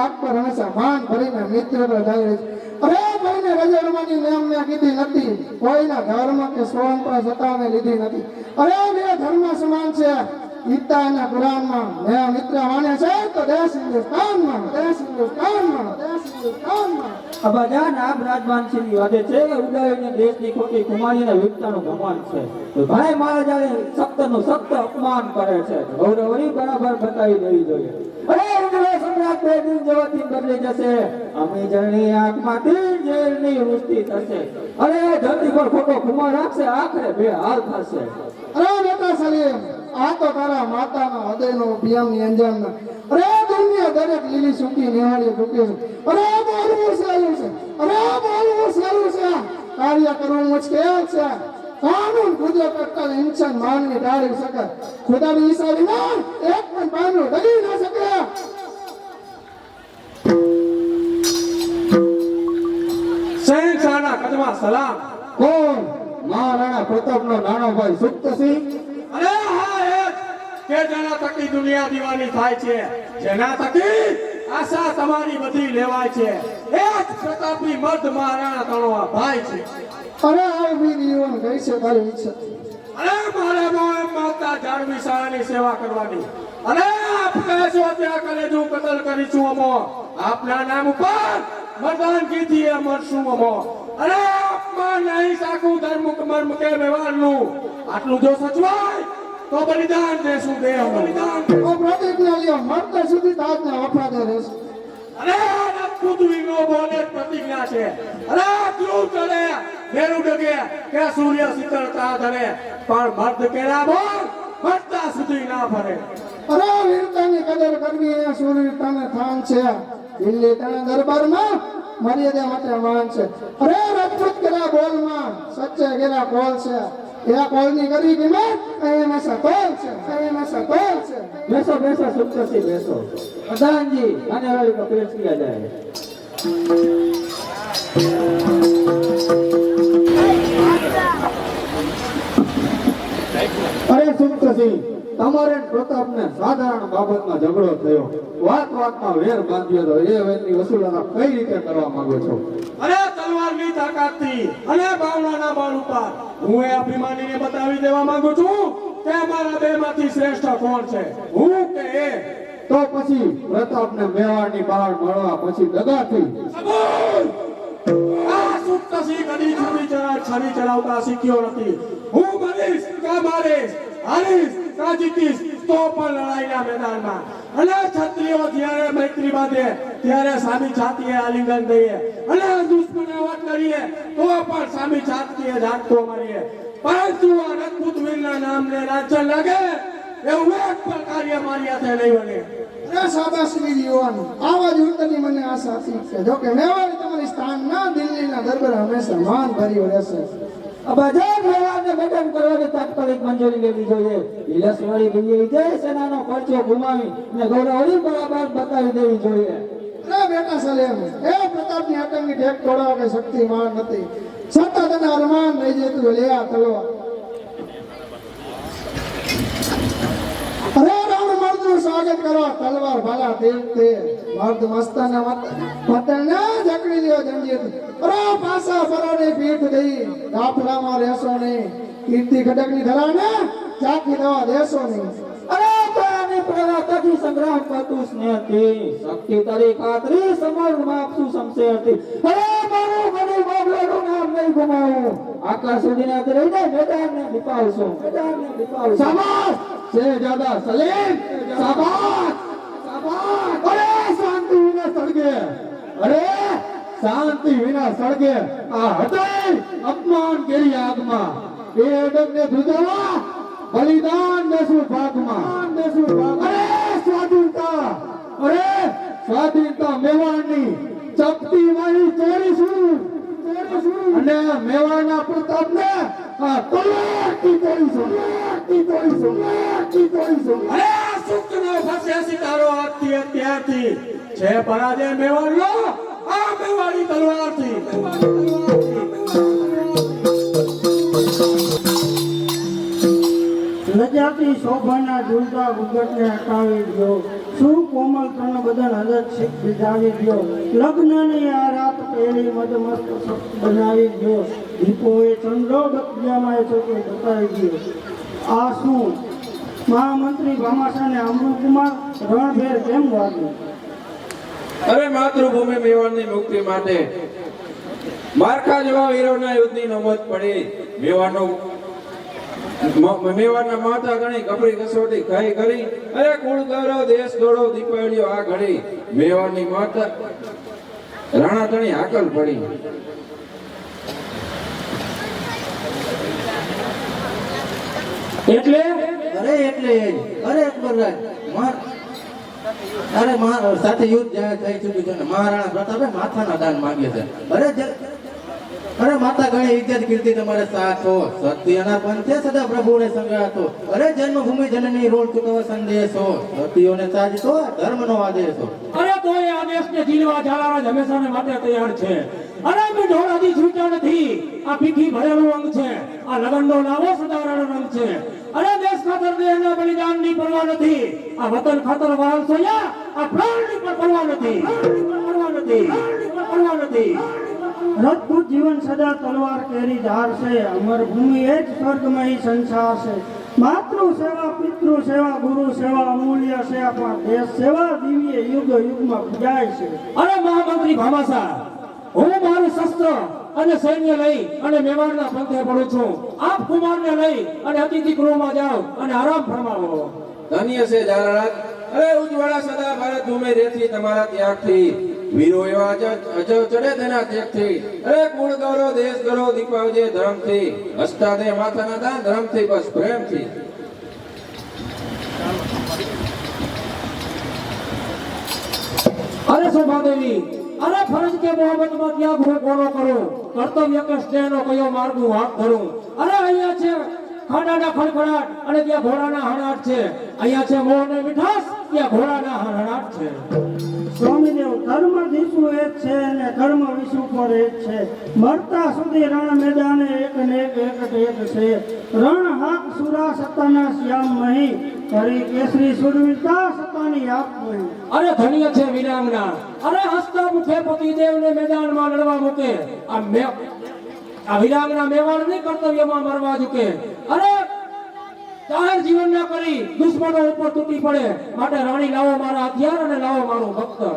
આગ પર હંમેશા ભાન ભરીને મિત્રતા જાળવી છે. અરે કોઈને રજડવાની નેમ મેં કીધી નથી, કોઈના ધર્મ કે સ્વયં પર સત્તાને લીધી નથી. અરે બે ધર્મ સમાન છે. ગીતા અને કુરાનમાં મેં મિત્ર માને છે તો દેશ હિન્દુસ્તાનમાં, દેશ હિન્દુસ્તાનમાં, દેશ હિન્દુસ્તાનમાં. અબાજા નામ રાજવાંશીની વાદે છે કે ઉદયને દેશની ખોટી કુમારીને વિકતાનું ભગવાન છે. તો ભાઈ મહારાજાએ સખ્તનું સખ્ત અપમાન કરે છે. ગૌરવરી બરાબર બતાવી દેવી જોઈએ. અરે ઉજળો સમ્રાટ બે દિન જેવાથી બદલી જશે. અમી જળની આંખમાંથી ઝેરની વૃષ્ટિ થશે. અરે ધરતી પર ખોટો કુમાર રાખશે, આખરે બે હાલ થશે. અરે બેટા સલીમ, આ તો તારા માતાના હૃદયનો પિયમની અંજામ. અરે દુનિયા દરેક લીલી સૂકી નિહાળી ચૂકી છે. અરે બોલવું સહેલું છે, અરે બોલવું સહેલું છે, કાર્ય કરવું મુશ્કેલ છે. કાનૂન કુદરત અટકલ ઇન્સાન માનવી ટાળી શકે. ખુદાની ઈચ્છા વિના એક પણ પાનું ડગી ન શકે. શહેનશાહના કદમાં સલામ. કોણ? મહારાણા પ્રતાપનો નાનો ભાઈ સુપ્તસિંહ. અરે હા એ જ કે જેના થકી દુનિયા દીવાની થાય છે, જેના થકી આશા તમારી બધી લેવાય છે. એ જ પ્રતાપી મર્દ મહારાણા તણવા ભાઈ છે. અરે આવ વીર યુવાન ગઈ છે તારી ઈચ્છા. અરે મારે મોહ માતા જાળવી શાળાની સેવા કરવાની. અરે આપણે જો ત્યાં કલેજું કતલ કરીશું અમો, આપના નામ ઉપર મર્દાનગીથી એ મરશું અમો. અરે આપમાં નહીં સાકું ધર્મ મર્મ કે વ્યવહારનું. આટલું જો સચવાય તો બલિદાન દેશું દેહ બલિદાન. ઓ પ્રતિજ્ઞા લ્યો, મરતા સુધી તાજના વફાદાર રહેશે. અરે રાજપૂત વીરનો બોલે જ પ્રતિજ્ઞા છે. અરે ધ્રુવ ચડે મેરુ ડગે કે સૂર્ય શીતળતા ધરે, પણ મર્દ કેરા બોલ મરતા સુધી ના ફરે. અરે વીરતાની કદર કરવી એ શૂરવીરતાને થાન છે. દિલ્હી તને દરબારમાં મર્યાદા માટે માન છે. અરે રાજપૂત કેરા બોલમાં સચ્ચે કેરા કોલ છે. એ કોલની કરી કિંમત અહીંયા સતોલ છે, અહીંયા સતોલ છે. બેસો બેસો સુપ્તસિંહ બેસો. પ્રધાનજી આને વાળી को पेश किया जाए. અરે સુપ્તસિંહ, તમારે પ્રતાપને સાધારણ બાબતમાં ઝઘડો થયો, વાત વાતમાં વેર બાંધ્યો તો એ વેરની વસૂલાત કઈ રીતે કરવા માંગો છો? અરે તલવારની તાકાતથી અને બાવળાના બળ ઉપર હું એ અભિમાનીને બતાવી દેવા માંગુ છું કે મારા બેમાંથી શ્રેષ્ઠ કોણ છે, હું કે એ. તો પછી પ્રતાપને મેવાડની બહાર મળવા પછી દગાથી સબૂત! આ સુપ્તસિંહ કદી છરી ચલાવતા શીખ્યો નથી. હું મરીશ કે મારીશ, હારીશ કે જીતીશ તો પણ લડાઈના મેદાનમાં. અને ક્ષત્રિયો જ્યારે મૈત્રી બાંધે ત્યારે સામી છાતીએ આલિંગન દઈએ, અને દુશ્મને વટ કરીએ તો પણ સામી છાતીએ ઝાટકો મારીએ. પરંતુ આ રાજપૂત વીરના નામને લાંછન લાગે એવું એક પણ કાર્ય મારી હાથે નહીં બને. અરે શાબાશ વીર યુવાન, આવા જ ઉત્તરની મને આશા હતી કે જો કે મેવાડી તમારી સ્થાનના દિલ્હીના દરબાર હંમેશા માન ભર્યું રહેશે. અબાજા મેવાડને મેદાન કરવાની તાત્કાલિક મંજૂરી લેવી જોઈએ. ઇલાસવાળી વિજય સેનાનો પરચો ગુમાવી અને ગૌરવની બરાબર બતાવી દેવી જોઈએ. અરે બેટા સલેમ, એ પ્રતાપની આતંકી ઢેક તોડાવ કે શક્તિમાન નથી. સતત અને અરમાન રહી જતું લે આ તલવાર. અરે રાવણ મર્દનું સ્વાગત કરવા તલવાર ભાલા તેજ તે મર્દ મસ્તાના મતને જકડી લ્યો જંજીર. અરે પાસા પરાને પીઠ દઈ દાફલામાં રહેશો નહીં. કીર્તિ ખડકની ધરાને ચાકી દવા દેશો નહીં. અરે તાની પ્રરાતથી સંગ્રામ કરતું સ્નેહથી શક્તિ તારી ખાતરી સમરમાં આપશું શમશેરથી. અરે મારું ગણું બાબલાનું નામ નહીં ગુમાવું. આકાશ સુધીના રહીને મેદાનને દીપાવશું, મેદાનને દીપાવશું. શાબાશ શહેજાદા સલીમ, શાબાશ શાબાશ. અરે શાંતિ વિના સળગે, અરે શાંતિ વિના સળગે આ હૃદય અપમાન કરી આગમાં. એ અડગને ધ્રુજાવા બલિદાન દેશું ભાગમાં. અરે સ્વાધીનતા, અરે સ્વાધીનતા મેવાડની ચપટી વાળી ચોરીશું અને મેવાડના પ્રતાપને આ તલવારથી તોડીશું. અરે સુખનો ફસે સિતારો આજથી અત્યારથી છે પરાજય મેવાડનો આ મેવાડી તલવારથી. સજાતી શોભાના ઝૂલતા ગુગટને અટાવી દો, સુર કોમલ તન બદન હદત શીખ બિજાવી દો, લગ્નની આ રાત પહેલી મદમસ્ત બનાવી દો, દીપોએ ચંદ્રો બતિયામાં ચોકે બતાવી દો. આ શું મહામંત્રી ભામાસાને અમૃતકુમાર રણભેર કેમ વાગ્યું? અરે માતૃભૂમિ મેવાડની મુક્તિ માટે માર્કા જેવા વીરોના યુદ્ધની નોબત પડી. મેવાડના માતા ગણી કપરી કસોટી ખાઈ કરી. અરે કુળ ગૌરવ દેશ ગૌરવ દીપાવલીઓ આ ઘડી. મેવાડની માતા રાણા ધણી હાકલ પડી. એટલે અરે એટલે અરે અકબરરાજ અરે સાથે યુદ્ધ જાહેર થઈ ચૂક્યું છે ને મહારાણા પ્રતાપે માથાના દાન માંગે છે. અરે માતા ઘણી ઇજ્જત કીર્તિ તમારે સાથો સત્યના પંથે સદા પ્રભુને સંગાતો. અરે જન્મભૂમિ જનની રોલ ચૂકવવા સંદેશો સતીઓને સાજતો ધર્મનો આદેશો. અરે તો એ આદેશને જીલવા ઝાલારાજ હંમેશાને માટે તૈયાર છે. અરે મેં ઢોળાથી છૂટ્યા નથી. આ પીઠી ભરેલું અંગ છે. આ લગનનો લાવો સદારાનો રંગ છે. અરે દેશ ખાતર દેહના બલિદાનની પરવા નથી. આ વતન ખાતર વાલ સોયા આ પ્રાણની પણ પરવા નથી. પરવા નથી. રજપૂત જીવન સદા તલવાર કેરી ધાર છે. અમર ભૂમિ એ જ સ્વર્ગમય સંસાર છે. માતૃ સેવા પિતૃ સેવા ગુરુ સેવા અમૂલ્ય છે. આપણા દેશ સેવા દિવ્ય યુગ યુગમાં પૂજાય છે. અરે મહામંત્રી ભામાસા, હું મારું શસ્ત્ર અને સૈન્ય લઈ અને મેવાડના પંથે પડું છું. આપ કુમારને લઈ અને અતિથિ ગૃહમાં જાઓ અને આરામ ફરમાવો. ધન્ય છે ઝાલારાજ. અરે ઉજ્જવળા સદા ભારત ભૂમિ રેથી તમારા ત્યાગથી. વીરો એવા અજવ ચડે તેના ત્યાગથી. અરે કુળ ગૌરવ દેશ ગૌરવ દીપાવજે ધર્મથી. હસતા દે માથાના દાન ધર્મથી બસ પ્રેમથી. અરે શોભાદેવી, અરે ફરજ કે મોહબ્બતમાં ત્યાગ હું કોનો કરું? કર્તવ્ય કે સ્નેહનો કયો માર્ગ હું હાથ ધરું? અરે અહીંયા છે ખાડાના ખડખડાટ અને ત્યાં ઘોડાના હણાટ છે. અહીંયા છે મોહ ને મીઠાશ, ત્યાં ઘોડાના હણાટ છે. સ્વામીદેવ, ધર્મ દિશુ એક છે અને કર્મ વિશુ પર એક છે. મરતા સુધી રણ મેદાને એક ને એક છે. રણ હાક સુરા સત્તાના શ્યામ મહી, કરી કેસરી સુરવીરતા સત્તાની આપ મહી. અરે ધન્ય છે વીરાંગના. અરે હસતા મુખે પતિદેવને મેદાનમાં લડવા મૂકે. આ વીરાંગના મેવાડની કર્તવ્યમાં મરવા ઝૂકે. અરે જાહેર જીવન ના કરી દુશ્મનો ઉપર તૂટી પડે. માટે રાણી લાવો મારા હથિયાર અને લાવો મારું ભક્તર.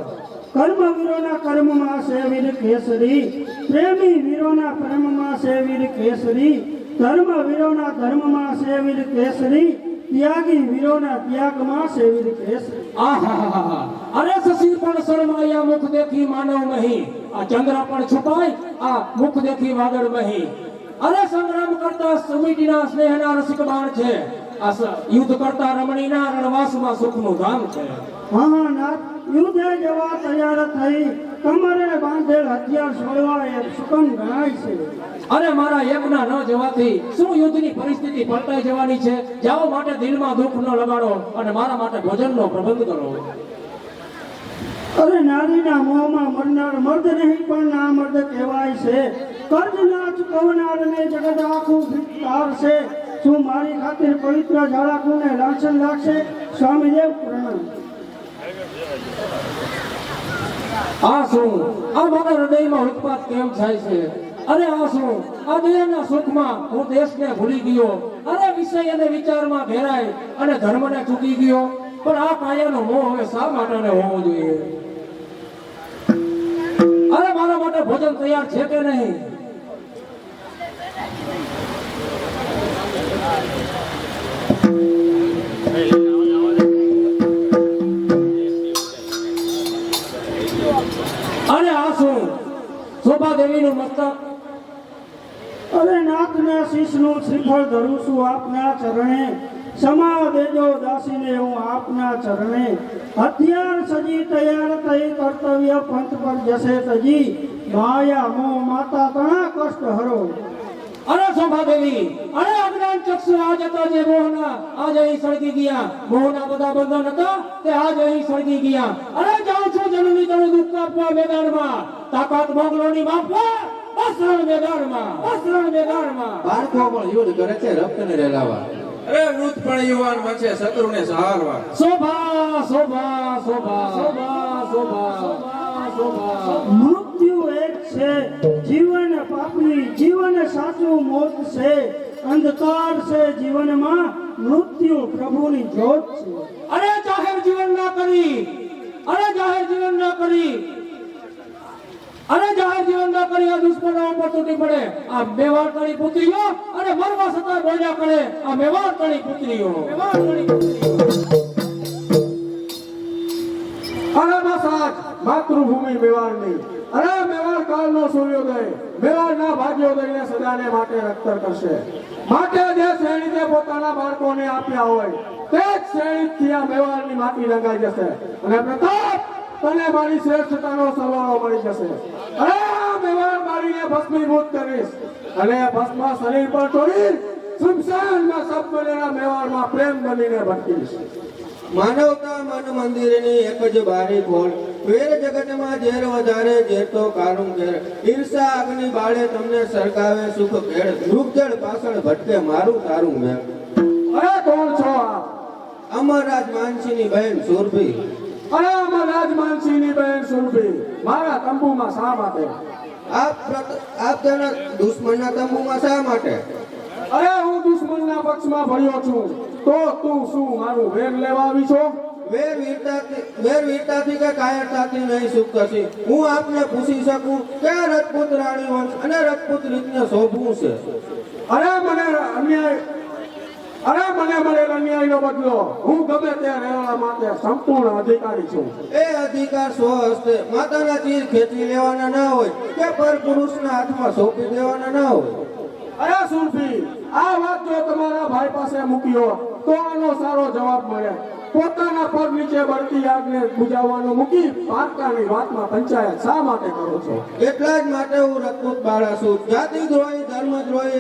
કર્મવીરોના કર્મમાં છે વીર કેસરી, પ્રેમી વીરોના પ્રેમમાં છે વીર કેસરી, ધર્મવીરોના ધર્મમાં છે વીર કેસરી, ત્યાગી વીરોના ત્યાગમાં છે વીર કેસરી. આહાહાહા. અરે શશી પણ શરમાયા મુખ દેખી માનવ મહી. આ ચંદ્ર પણ છુપાય આ મુખ દેખી વાદળ મહી. અરે સંગ્રામ કરતા સમિતિના સ્નેહના રસિક બાણ છે. આ યુદ્ધ કરતા રમણીના રણવાસમાં સુખનું ધામ છે. મહાનાથ યુદ્ધે જવા તૈયાર થઈ, કમરે બાંધેલ હથિયાર છોડવા એ સુકમ ગણાય છે. અરે મારા યજ્ઞ ન જવાથી શું યુદ્ધની પરિસ્થિતિ પલટાઈ જવાની છે? જાઓ માટે દિલમાં દુઃખ ન લગાડો અને મારા માટે ભોજનનો પ્રબંધ કરો. અરે નારીના મોહમાં મરનાર મર્દ નહીં પણ ના મર્દ કહેવાય છે. કર્જ ના ચૂકવનારને જગત આખું તાર છે. શું મારી ખાतिर પવિત્ર ઝાલાકુને લાંછન લાગશે? સ્વામીદેવ પ્રણામ. આ શું? આ મારા હૃદયમાં ઉત્પાત કેમ થાય છે? અરે આ શું? આ દેહના સુખમાં હું દેશને ભૂલી ગયો. અરે વિષય અને વિચારમાં ઘેરાય અને ધર્મને ચૂકી ગયો. પણ આ કાયાનો મોહ હવે શા માટે હોવો જોઈએ? અરે મારા માટે ભોજન તૈયાર છે કે નહીં? અરે આ શું? શોભાદેવીનું મસ્તક. અરે નાથના શીશનું શ્રીફળ ધરું છું આપના ચરણે. સમા દેજો દાસીને હું આપના ચરણે. હથિયાર સજી તૈયાર થઈ કર્તવ્ય પંથ પર જશે તજી. માયા મોહ માતા તણા કષ્ટ હરો. અરે શોભાદેવી, અરે અજ્ઞાન ચક્ષુ આજ હતા જે મોહના આજ અહીં સળગી ગયા. મોહના બધા બંધન હતા તે આજ અહીં સળગી ગયા. અરે જાઉં છું જનની તળું દુઃખ આપવા મેદાનમાં. તાકાત મોગલોની માપવા બસ રણ મેદાનમાં. બાળકો પણ યુદ્ધ કરે છે રક્તને રેલાવા. અરે વૃદ્ધ પણ યુવાન બનશે શત્રુને સહારવા. શોભા શોભા શોભા શોભા શોભા શોભા. મૃત્યુ એક છે, જીવન પાપી, જીવન સાચું મોત છે, અંધકાર છે જીવનમાં, મૃત્યુ પ્રભુની જ્યોત છે. અરે જાહેર જીવન ના કરી, અરે જાહેર જીવન ના કરી, અરે જાહેર જીવન ના કરી આ દુશ્મનો ઉપર તૂટી પડે. આ મેવાડની પુત્રીઓ અને મરવા છતાં બોલ્યા કરે આ મેવાડની પુત્રીઓ. અરે મસાજ માતૃભૂમિ મેવાડની, અરે મેવાડ કાળનો સૂર્યોદય મેવાડના ભાગ્યોદયને સદાને માટે રક્તર કરશે. માટે જે શ્રેણીને પોતાના બાળકોને આપ્યા હોય તે જ શ્રેણીથી આ મેવાડની માટી રંગાઈ જશે અને પ્રતાપ તને મારી શ્રેષ્ઠતાનો સરવાળો મળી જશે. અરે આ મેવાડ મારીને ભસ્મીભૂત કરીશ અને ભસ્મ શરીર પર ચોરી સુમસાનમાં સબ બનેલા મેવાડમાં પ્રેમ બનીને ભટકીશ. માનવતા મન મંદિરની એક જ બારી ખોલ, વેર જગતમાં ઝેર વધારે ઝેર તો કાળું ઘેર, ઈર્ષા અગ્નિ બાળે તમને સરકાવે સુખ ભેળ, રૂપજળ પાછળ ભટકે મારું તારું મેળ. અરે કોણ છો આપ? અમરરાજ માનસીની બહેન સુરભી. અરે અમર રાજમાનસિંહની બહેન સુરભી મારા તંબુમાં શા માટે? આપ તેના દુશ્મનના તંબુમાં શા માટે? અરે હું દુશ્મનના પક્ષમાં ભળ્યો છું તો તું શું મારું વેર લેવા આવી છો? વેર વીરતાથી કે કાયરતાથી નહીં સુખ થશે. હું આપને પૂછી શકું કે આ રજપૂત રાણી વંશ અને રજપૂત રીતને શોભવું છે? અરે મને મળેલ અન્યાયનો બદલો હું ગમે તે રહેવા માટે સંપૂર્ણ અધિકારી છું. એ અધિકાર સ્વ હસ્તે માતાના ચીર ખેંચી લેવાના ના હોય કે પર પુરુષના હાથમાં સોંપી દેવાના ના હોય. અરે સુરભી, આ વાત જો તમારા ભાઈ પાસે મૂક્યો તો આનો સારો જવાબ મળે. પોતાના પગ નીચે બળતી આગને બુજાવવાનું મૂકી પારકાની વાતમાં પંચાયત શા માટે કરો છો? એટલા જ માટે હું રજપૂત બાળા છું, જાતિ દ્રોહી ધર્મ દ્રોહી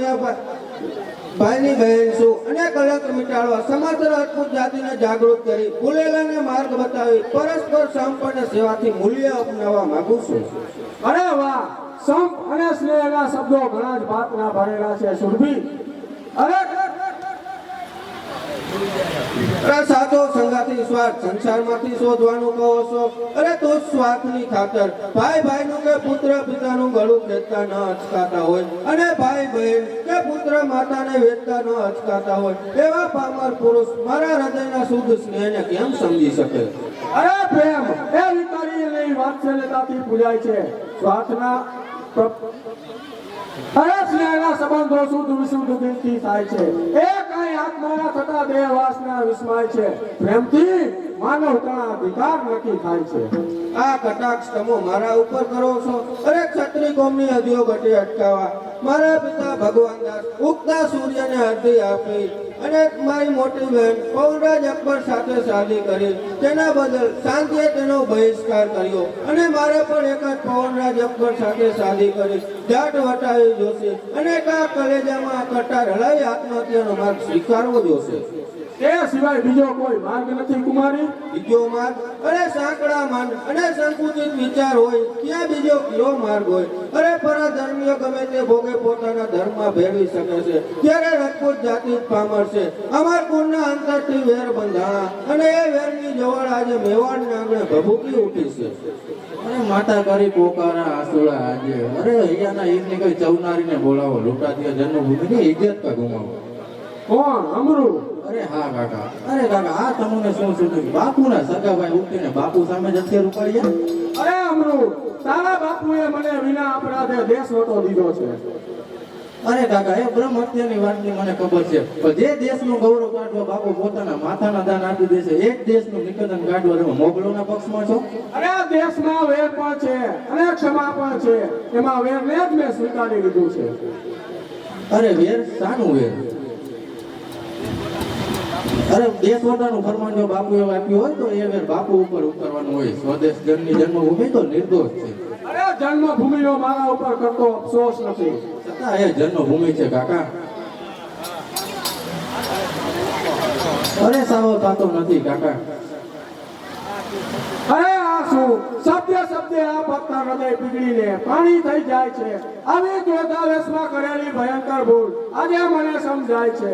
ભાઈની બહેન છું અને કલંક મિટાડવા સમસ્ત રાજપૂત જાતિને જાગૃત કરી ભૂલેલાને માર્ગ બતાવી પરસ્પર સંપ અને સેવાથી મૂલ્ય અપનાવવા માંગુ છું. અરે વાહ, સંપ અને સ્નેહના શબ્દો ઘણા જ ભાતના ભરેલા છે સુરભી. અરે સાચો સંગાથી સ્વાર્થ સંસારમાંથી શોધવાનું કહો છો. અરે તો સ્વાર્થની ખાતર ભાઈ ભાઈનું કે પુત્ર પિતાનું ગળું ખેંચતા ન અચકાતા હોય અને ભાઈ બહેન કે પુત્ર માતાને વેચતા ન અચકાતા હોય એવા પામર પુરુષ મારા હૃદયના શુદ્ધ સ્નેહને કેમ સમજી શકે? અરે પ્રેમ એ વિકારી નહીં વાત્સલ્યતાથી પૂજાય છે. સ્વાર્થના અરે સ્નેહના સંબંધો શુદ્ધ વિશુદ્ધ દિલથી થાય છે. એ કઈ આત્માના થતા દેહ વાસના વિસ્મય છે. પ્રેમથી માનવતાના અધિકાર નક્કી થાય છે. આ કટાક્ષ તમે મારા ઉપર કરો છો. અરે ક્ષત્રિય કોમની અધોગતિ અટકાવવા મારા પિતા ભગવાન દાસ ઉગતા સૂર્યને અર્ધી આપી અને મારી મોટી બહેન પૌરરાજ અકબર સાથે શાદી કરી. તેના બદલ શાંતિએ તેનો બહિષ્કાર કર્યો અને મારે પણ એક જ પૌરરાજ અકબર સાથે શાદી કરી જાટ વટાવી જોશે અને કા કલેજામાં કટાર હલાવી આત્મહત્યાનો માર્ગ સ્વીકારવો જોશે. એ સિવાય બીજો કોઈ માર્ગ નથી કુમારી? બીજો માર્ગ? અરે સાંકડા મન અને સંકુચિત વિચાર હોય ત્યાં બીજો કયો માર્ગ હોય? અરે પરાધર્મીઓ ગમે તે ભોગે પોતાના ધર્મમાં ભેળવી શકે છે ત્યારે રજપૂત જાતિ જ પામર છે. અમાર કુળના અંતરથી વેર બંધાણા અને એ વેરની જવળ આજે મેવાડના આંગણે ભભૂકી ઉઠી છે. અરે માતા કરી પોકારા આસુડા આજે. અરે અહીંયાના ઈદની કઈ ચૌનારીને બોલાવો, લૂંટાતી જન્મભૂમિની ઇજ્જત કા ગુમાવો. કોણ? અમરુ? અરે હા કાકા, અરે કાકા આ તમને શું શું બાપુના સગાભાઈ ઉઠીને બાપુ સામે જ હથિયાર ઉપાડ્યા. અરે અમરુ, તારા બાપુએ મને વિના અપરાધે દેશ વટો દીધો છે. અરે કાકા એ બ્રહ્મ હત્યાની વાતની મને ખબર છે, પણ જે દેશનું ગૌરવ કાઢવા બાપુ પોતાના માથાના દાન આપી દેશે એક દેશનું નિકેતન કાઢવા તમે મોગલોના પક્ષમાં છો? અરે આ દેશમાં વેર પણ છે અને ક્ષમા પણ છે. એમાં વેરને જ મેં સ્વીકારી લીધું છે. અરે વેર શાનું વેર? અરે દેશ વટાનું ફરમાન જો બાપુ એવું આપ્યું હોય તો એ વેર બાપુ ઉપર ઉતરવાનું હોય. સ્વદેશ જનની જન્મભૂમિ તો નિર્દોષ છે. અરે જન્મભૂમિનો મારા ઉપર કરતો અફસોસ નથી, છતાં એ જન્મભૂમિ છે કાકા. અરે સાવો થતો નથી કાકા. અરે આ શું શબ્દે શબ્દે આ ભક્તના હૃદય પીગળીને પાણી થઈ જાય છે. આવી ક્રોધાવેશમાં કરેલી ભયંકર ભૂલ આજે મને સમજાય છે.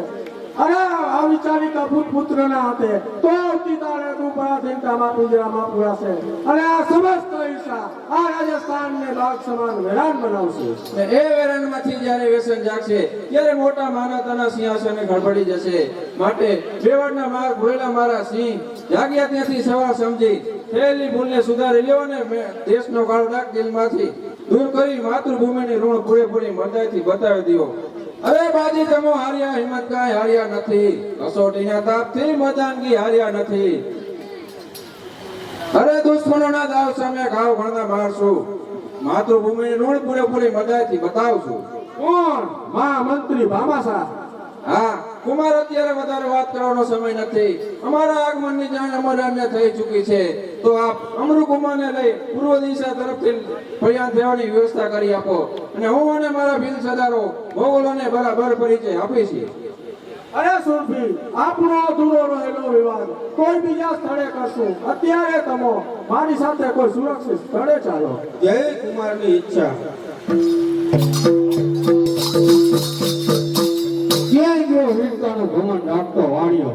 અરે આ વિચારી કપૂત પુત્ર ના હાથે તો આવતી તારે તું પરાધીનતામાં પિંજરામાં પૂરાશે અને આ સમસ્ત ઈર્ષા આ રાજસ્થાનને બાગ સમાન વેરાન બનાવશે. ને એ વેરાનમાંથી જ્યારે વ્યસન જાગશે ત્યારે મોટા માનવતાના સિંહાસને ગડબડી જશે. માટે બેવડના માર્ગ ભોયલા મારા સિંહ જાગ્યા ત્યાંથી સવાર સમજી થયેલી ભૂલને સુધારી લ્યો અને દેશનો કાળો ડાક દિલમાંથી દૂર કરી માતૃભૂમિની ઋણ પૂરેપૂરી મદાયથી બતાવી દો. અરે બાજી તમો હાર્યા, હિંમત કાંઈ હાર્યા નથી, કસોટીના તાપથી મદાનગી હાર્યા નથી. અરે દુશ્મનોના દાવ સામે ઘાવ ઘણના મારશું, માતૃભૂમિની ઋણ પૂરેપૂરી મદાયથી બતાવશું. કોણ? મહામંત્રી ભામાસા. હા, કુમાર અત્યારે વધારે વાત કરવાનો સમય નથી. અમારા આગમનની જાણ અમરાને થઈ ચૂકી છે. તો આપ અમરુ કુમારને લઈ પૂર્વ દિશા તરફથી પ્રયાણ થવાની વ્યવસ્થા કરી આપો અને હું અને મારા ભીલ સદારો મોગલોને બરાબર પરિચય આપીશ. અરે સુરભી, આપણો અધૂરો રહેલો વિવાદ કોઈ બીજા સ્થળે કરશું. અત્યારે તમો મારી સાથે કોઈ સુરક્ષિત સ્થળે ચાલો. જય કુમારની ઈચ્છા. ક્યાં ગયો વીરતાનો ઘમંડ રાખતો વાણિયો?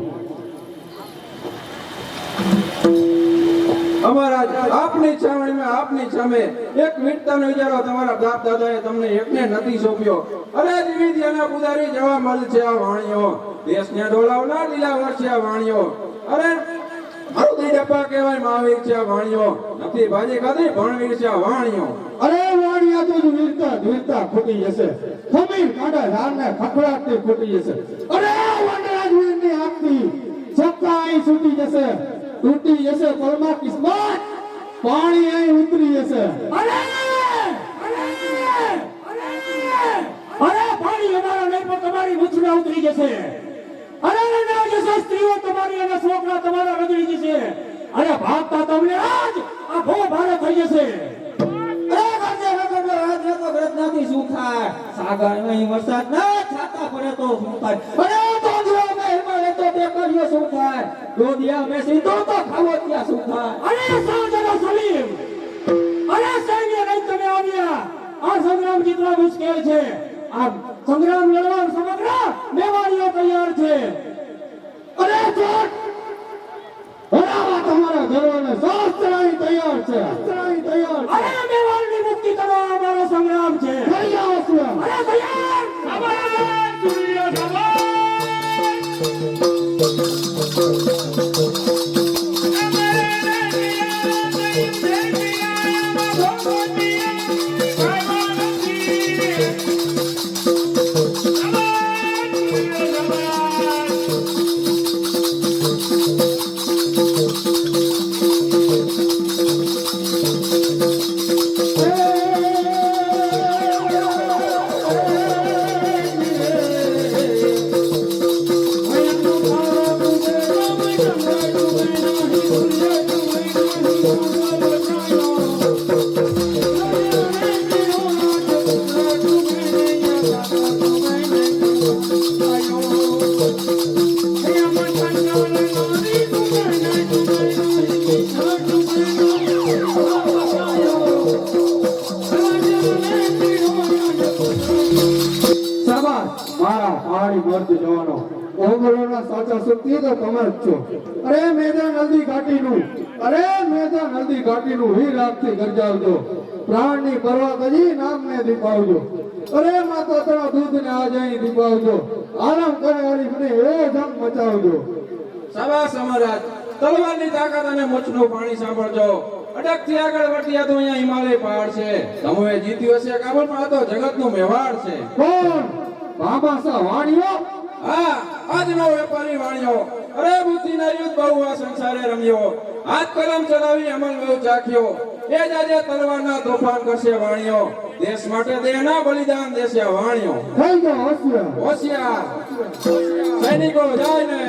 અમારા આપની છાવણીમાં આપની સામે એક વીરતાનો ઇજારો તમારા બાપ દાદાએ તમને એકને નથી સોંપ્યો. અરે દિવ્યાના પુજારી જવા મલ છે આ વાણિયો, દેશને ડોલાવનાર લીલા વર્ષ છે આ વાણિયો. અરે મારુતિ ડપ્પા કહેવાય મહાવીર છે આ વાણિયો, નથી ભાજી ખાધી ભણવીર છે આ વાણિયો. અરે વાણિયા તો વીરતા ખૂટી જશે, ખમીર કાઢે ધારને ખખડાટથી ખૂટી જશે. અરે વનરાજ વીરની હાથથી સત્તા અહીં છૂટી જશે, તૂટી જશે પરમાં કિસ્મત, પાણી અહીં ઉતરી જશે. અરે પાણી અમારા નહીં પણ તમારી મૂછના ઉતરી જશે. અરે ના જશે સ્ત્રીઓ તમારી અને છોકરા તમારા રગડી જશે. અરે ભાગતા તમને આજ આ ભો ભારે થઈ જશે. અરે સાજનો સલીમ, અરે સૈન્ય લઈને તમે આવ્યા. આ સંગ્રામ જીતવા મુશ્કેલ છે. આ સંગ્રામ લડવા સમગ્ર મેવાડીઓ તૈયાર છે. અરે ચોટ હરાવા તમારા ઘરોને શાસ્ત્ર અહીં તૈયાર છે, શાસ્ત્ર અહીં તૈયાર છે. અરે મેવાડની મુક્તિ કરવા અમારો સંગ્રામ છે. થઈ જાઓ અસલમ. અરે તૈયાર સાબાશ સૂર્ય સાબાશ. મારા પહાડી મર્દ જવાનો ઓગળોના સાચા શક્તિ તો તમે જ છો. અરે મેદાન હલ્દી ઘાટીનું, અરે મેદાન હલ્દી ઘાટીનું વીર આપથી ગરજાવજો, પ્રાણની પરવા કરી નામને દીપાવજો. અરે માતા તળા દૂધને આજે અહીં દીપાવજો, આરામ કરવાની મને એવો જંગ મચાવજો. શાબાશ અમરરાજ, તલવારની તાકાત અને મૂછનું પાણી સાંભળજો. અડકથી આગળ વધ્યા તો અહીંયા હિમાલય પહાડ છે. તમે જીત્યું હશે કાબુલ, પણ આ તો જગતનું મેવાડ છે. કોણ? ભામાસા વાણિયો? હા, આજનો વેપારી વાણિયો. અરે બુદ્ધિના યુદ્ધ બહુ આ સંસારે રમ્યો, હાથ કલમ ચલાવી અમલ બહુ ચાખ્યો. એ જ આજે તલવારના તોફાન કરશે વાણિયો, દેશ માટે દેહના બલિદાન દેશે વાણિયો. થઈ જાઓ હોશિયાર. હોશિયાર સૈનિકો જાય ને.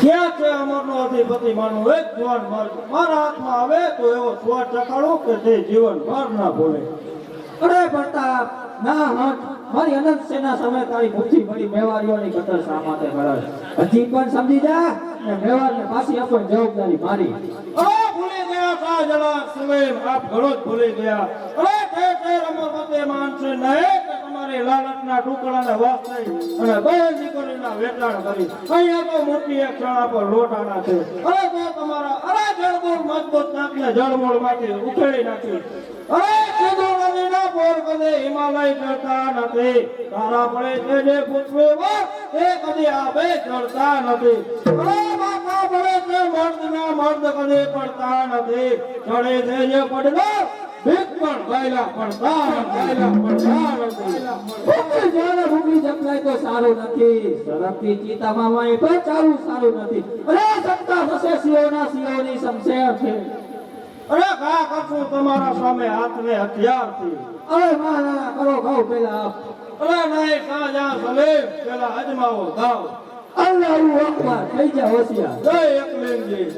ક્યાં છે અમરનો અધિપતિ માનું એક જવાન મારા હાથમાં આવે તો એવો સ્વાદ ચખાડો કે તે જીવન ભર ના ભૂલે. અરે પ્રતાપ ના હટ, મારી અનંત સેના સામે તારી મુઠ્ઠી ભરી મેવાડીઓની કદર શા માટે કરે? હજી પણ સમજી જા ને મેવાડને પાછી આપવાની જવાબદારી મારી. અરે ભૂલી ગયા શાહજહાં સલીમ, આપ ઘણો જ ભૂલી ગયા. અરે તે અમર મતે માનશે નહીં કે તમારી લાલચના ટુકડાને વાસ થઈ અને બહેન દીકરીના વેચાણ કરી. અહીંયા તો મોટી એક ક્ષણા પર લોટાણા છે. અરે તો તમારા જળમૂળ મજબૂત નાકને જળમૂળમાંથી ઉખેડી નાખ્યું. અરે સિંધુ નદીના પોર કદે હિમાલય ચડતા નથી, તારા પડે તે જે પૃથ્વી પર તે કદી આબે ચડતા નથી. અરે માથા પડે તે મર્દના મર્દ કદી પડતા નથી, ચડે તે જે પડનાર ભીખ પણ ગાયલા પડતા નથી. જ્યારે ભૂખી જમલાય તો સારું નથી, સરફથી ચિતામાં વાય તો ચાલુ સારું નથી. અરે સત્તા હશે સિંહોની શમશેર છે. અરે ઘા કરશું તમારા સામે હાથને હથિયારથી. અરે મહારાણા કરો ઘઉં પેલા આપ. અરે નહીં શાહજહાં સલીમ, પેલા અજમાવો દાવ. અલ્લાહુ અકબર, થઈ જા હોશિયાર. જય એકલિંગજી.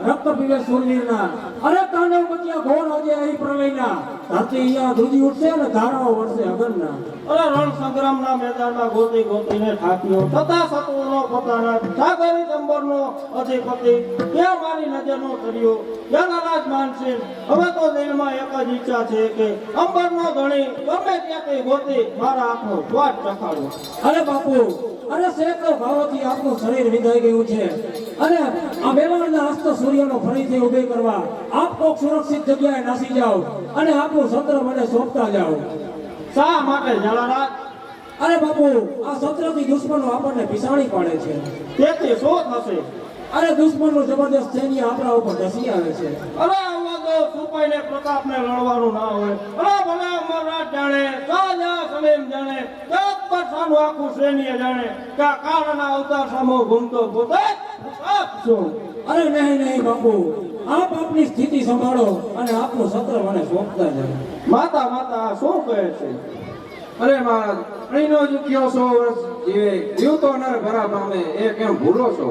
રક્ત પીવે સુરવીરના, અરે તાંડવ બચ્યા ઘોર આજે અહીં પ્રલયના, ધરતી અહીંયા ધ્રુજી ઉઠશે અને ધારાઓ વળશે અગનના. અરે રણ સંગ્રામના મેદાનમાં ગોતીને ઠાક્યો, તથા શત્રુનો પોતાના સાગરી ચંબરનો અધિપતિ, ત્યાં મારી નજરનો તર્યો. જલારાજ માનસિંહ, હવે તો દિલમાં એક જ ઈચ્છા છે કે અંબરનો ધણી ગમે ત્યાંથી ગોતી મારા હાથનો સ્વાદ ચખાડો. અરે બાપુ, અરે સેંકડો ભાવોથી આપનું શરીર વિંધાઈ ગયું છે અને આ મેવાડના હસ્ત સૂર્યનો ફરીથી ઉદય કરવા આપ કોક સુરક્ષિત જગ્યાએ નાસી જાઓ અને આપનું સત્ર મને સોંપતા જાઓ. શા માટે જલારાજ? અરે બાપુ, આ સત્રથી દુશ્મનો આપણને પીસાણી પાડે છે. તેથી શું થશે? અરે દુશ્મનનું જબરદસ્ત સૈન્ય આપણા ઉપર ધસી આવે છે. અરે આવા તો છુપાઈને પ્રતાપને લડવાનું ના હોય. અરે ભલે અમરરાજ જાણે, શાહજહાં સલીમ જાણે, જગત પર સાનું આખું સૈન્ય જાણે કે આ કાળના અવતાર સામો ઘૂમતો પોતે પ્રતાપ છું. અરે નહીં બાપુ, આપ આપની સ્થિતિ સંભાળો અને આપનું સત્ર મને સોંપતા જાઓ. માતા શું કહે છે? અરે મહારાજ, અહીંનો જ કયો 100 વર્ષ જીવે, જીવ તો નર ભરા પામે, એ કેમ ભૂલો છો?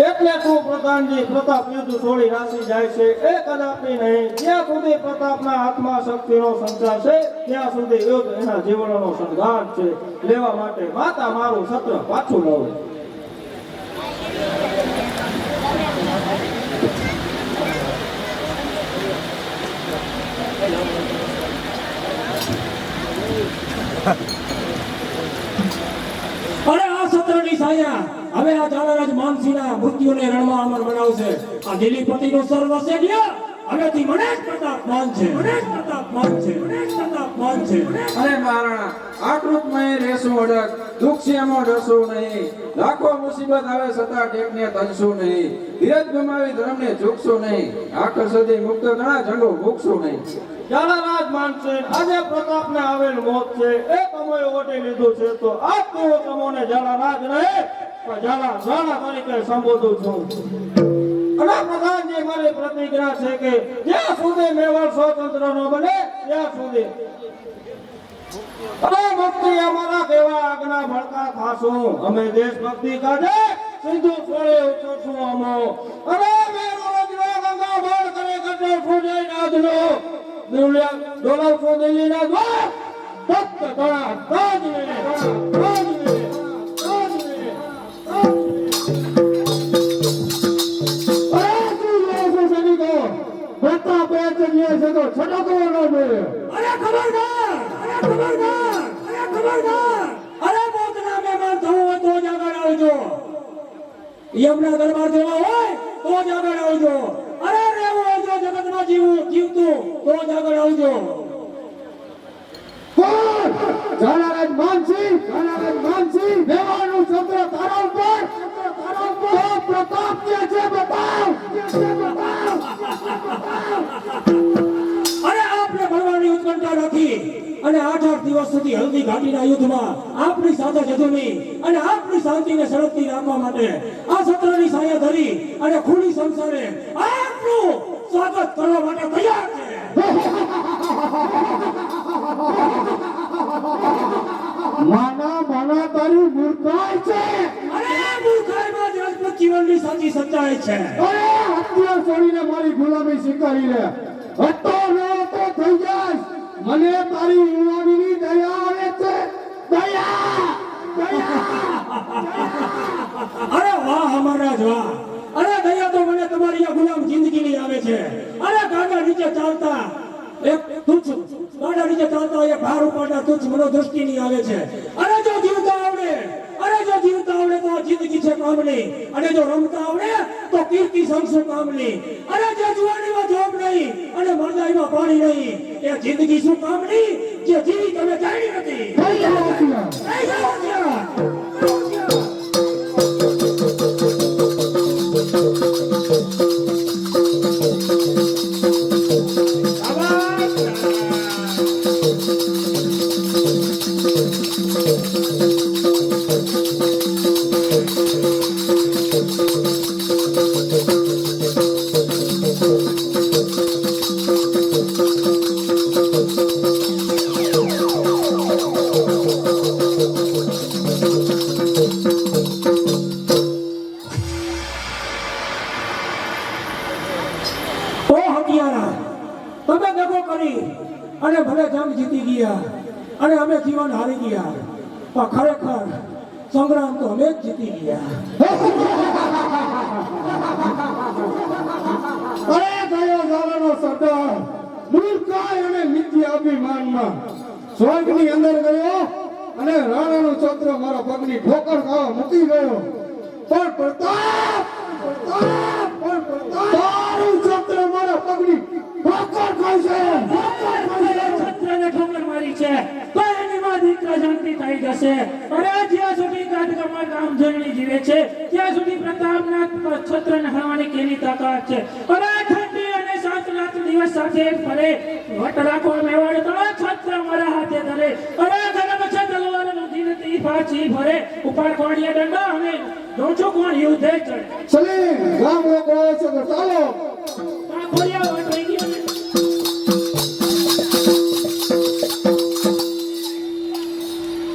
એટલે તું પ્રધાનજી પ્રતાપ યુદ્ધ છોડી રાશી જાય છે એ કદાપી નહીં. જ્યાં સુધી પ્રતાપના હાથમાં શક્તિનો સંચાર છે ત્યાં સુધી યુદ્ધ એના જીવનનો સંઘાર છે. લેવા માટે માતા મારું સત્ર પાછું લઉં. અરે આ સત્રની સાયા હવે આ જાણરાજ માનસિંહના મૃત્યુને રણમાં અમર બનાવશે. આ દિલીપતિનું સર્વસ્વ ગયા, હવેથી મને જ પ્રતાપ માન છે, મને જ પ્રતાપ માન છે, મને જ પ્રતાપ માન છે. અરે મહારાણા, આકૃતમય રહેશું અડગ, દુઃખ છે એમાં ડરશું નહીં, લાખો મુસીબત આવે છતાં ટેકને તજશું નહીં, ધીરજ ગુમાવી ધર્મને ઝૂકશું નહીં, આખર સદી મુક્ત ઘણા ઝંડો મૂકશું નહીં. જલારાજ માનસિંહ, આજે પ્રતાપને આવેલ મોત છે એ તમે ઓઢી લીધું છે તો આજ તેઓ તમને જલારાજ નહીં પણ ઝાલા તરીકે સંબોધું છું. અને પ્રધાનજી, મારી પ્રતિજ્ઞા છે કે જ્યાં સુધી મેવાડ સ્વતંત્ર ન બને ત્યાં સુધી અરે મુક્તિ અમારા કેવા આગના ભડકા ખાશું. અમે દેશભક્તિ કાજે સિંધુ છોડે ઉતરશું અમો. અરે મેરો રજનો ગંગા બાળ કરે ગઢો ફૂજાઈ નાદનો ડોલાવશો દિલ્હીના દ્વાર તપ્ત તળા તાજવે તાજવે તાજવે તાજવે. તો છટકવો ન જોઈએ. અરે ખબરદાર, અરે ખબરદાર, અરે ખબરદાર. અરે મોતના મહેમાન થવું હોય તો જ આગળ આવજો. યમના દરબાર જેવા હોય તો જ આગળ આવજો. અરે રહેવું હોય જો જગતમાં જીવતું તો જ આગળ આવજો. કોણ? ઝાલારાજ માનસિંહ દેવાનું ચંદ્ર તારા ઉપર તો પ્રતાપ કે છે બતાવ. અરે આપને ભણવાની ઉત્કંઠા રાખી અને 8 દિવસ સુધી હલ્દી ઘાટીના યુદ્ધમાં આપની સાથે જજુમી અને આપની શાંતિને સળગતી રાખવા માટે આ સત્રની સાયા ધરી અને ખુલ્લી સંસારે આપનું સ્વાગત કરવા માટે તૈયાર છે. માના તારી મૂર્ખાઈ છે. અરે મૂર્ખાઈમાં જ રાજપૂત જીવનની સાચી સચ્ચાઈ છે. અરે હથિયાર છોડીને મારી ગુલામી સ્વીકારી લે. હતો ન હતો થઈ જાય. મને તારી યુવાનીની દયા આવે છે. દયા. અરે વાહ અમારા જ વાહ. અરે દયા તો મને તમારી આ ગુલામ જિંદગીની આવે છે. અરે ગાડા નીચે ચાલતા એક તુચ્છ ગાડા નીચે ચાલતા એક ભાર ઉપાડતા તુચ્છ મનોદૃષ્ટિની આવે છે. અરે જો જીવતા આવડે તો આ જિંદગી છે કામની અને જો રમતા આવડે તો કીર્તિ સંસો કામની. અરે જે જુવાનીમાં જોબ નહીં અને મરદાઈમાં પાણી નહીં એ જિંદગી શું કામની જે જીવી તમે જાણી નથી. તમે દગો કરી અને ભલે જંગ જીતી ગયા અને અમે જીવન હારી ગયા પણ ખરેખર સંગ્રામ તો અમે જ જીતી ગયા. અરે ગયો ઝાલાનો સરદાર મૂર્ખાઈ અને મિથ્યાભિમાનમાં સ્વર્ગની અંદર ગયો અને રાણાનું છત્ર મારા પગની ઠોકર ખાવા મૂકી ગયો. પણ પ્રતાપ તારું છત્ર મારા પગની ઠોકર ખાશે. છત્રને ઠોકર મારી છે તો એની માં દીકરા શાંતિ થઈ જશે. અરે જ્યાં સુધી ગાઢકમાં ગામ જળની જીવે છે ત્યાં સુધી પ્રતાપના છત્રને હરવાની કેવી તાકાત છે. અરે ઠંડી અને સાત રાત દિવસ સાથે ફરે વટ રાખો મેવાડ તો છત્ર મારા હાથે ધરે. અરે ગરમ છે તલવાર રુધિરથી પાછી ભરે ઉપાડ કોણીએ દંડો અને રોચો કોણ યુદ્ધે ચડે. સલીમ ગામ લોકો આવે છે તો ચાલો. આ ખોરિયા વટ રહી ગયો ને.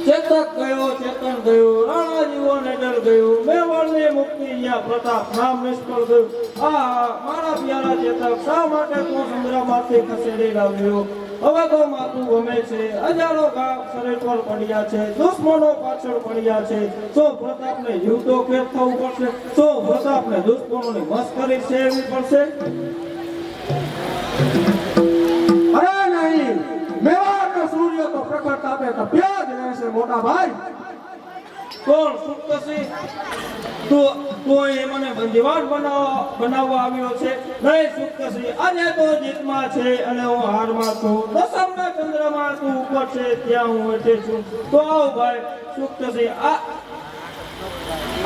ચેતક ગયો ચેતન ગયું રાણા જીવોને ડર ગયું મેવાડની મુક્તિ યા પ્રતાપ નામ નિષ્ફળ ગયું. આ મારા પ્યારા ચેતક શા માટે તું સંગ્રામમાંથી ખસેડી લાવ્યો? હવે તો માથું ગમે છે. હજારો ઘા શરીર પર પડ્યા છે. દુશ્મનો પાછળ પડ્યા છે. શું પ્રતાપને જીવતો કેદ થવું પડશે? શું પ્રતાપને દુશ્મનોની મસ્કરી સેવવી પડશે? અરે નહીં, મેવાડનો સૂર્ય તો પ્રખર તાપે તપ્યા જ રહેશે મોટા ભાઈ. કોણ સુપ્તસિંહ? તું અહીં મને બંદીવાન બનાવવા આવ્યો છે? નહીં સુપ્તસિંહ, આજે તો જીતમાં છે અને હું હારમાં છું. દસમના ચંદ્રમાં તું ઉપર છે ત્યાં હું બેઠે છું. તો આવ ભાઈ સુપ્તસિંહ.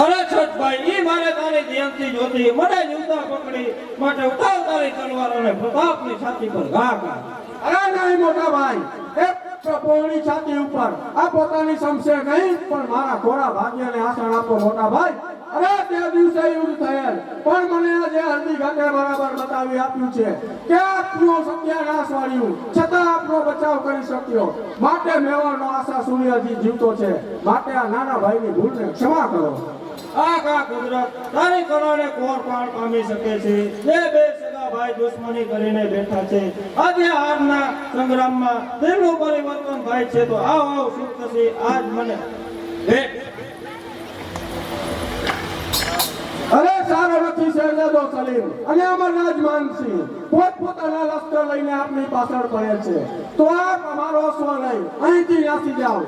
અરે છઠભાઈ, ઈ મારે તારી ધ્યાનથી જોતી મને જીવતા પકડી માટે ઉઠાવ તારી તલવાર અને પ્રતાપની છાતી પર ઘા ઘા. અરે નહીં મોટા ભાઈ, એક પ્રભુની છાતી ઉપર આ પોતાની સમશે નહીં પણ મારા થોડા ભાગ્યને આસન આપો મોટા ભાઈ. અરે તે દિવસે યુદ્ધ થયેલ પણ મને આજે હલ્દી ઘાટે બરાબર બતાવી આપ્યું છે કે આપનો સત્યાનાશ વાળ્યું છતાં આપનો બચાવ કરી શક્યો. માટે મેવાડનો આશા સૂર્યજી જીવતો છે. માટે આ નાના ભાઈની ભૂલને ક્ષમા કરો. આ કા કુદરત તારી કળાને કોર પાર પામી શકે છે. જે બે સગા ભાઈ દુશ્મની કરીને બેઠા છે આજે હારના સંગ્રામમાં તેમનું પરિવર્તન થાય છે. તો આવ સુપ્તસિંહ, આજ મને ભેટ. અરે સારો નથી શહેજાદો સલીમ અને અમરનાથ માનસિંહ પોતપોતાના લશ્કર લઈને આપની પાછળ પડે છે. તો આપ અમારો સ્વ લઈ અહીંથી નાસી જાઓ,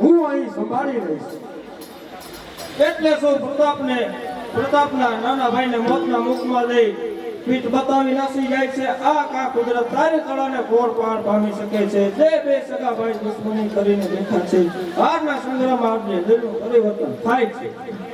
હું અહીં સંભાળી રહીશ. એટલે શું પ્રતાપના નાના ભાઈને મોતના મુખમાં લઈ પીઠ બતાવી નાસી જાય છે. આ કા કુદરત તારી કળાને કોર પાર પામી શકે છે. જે બે સગા ભાઈ દુશ્મની કરીને બેઠા છે, હારના સંગ્રામમાં આપણે દિલનું પરિવર્તન થાય છે.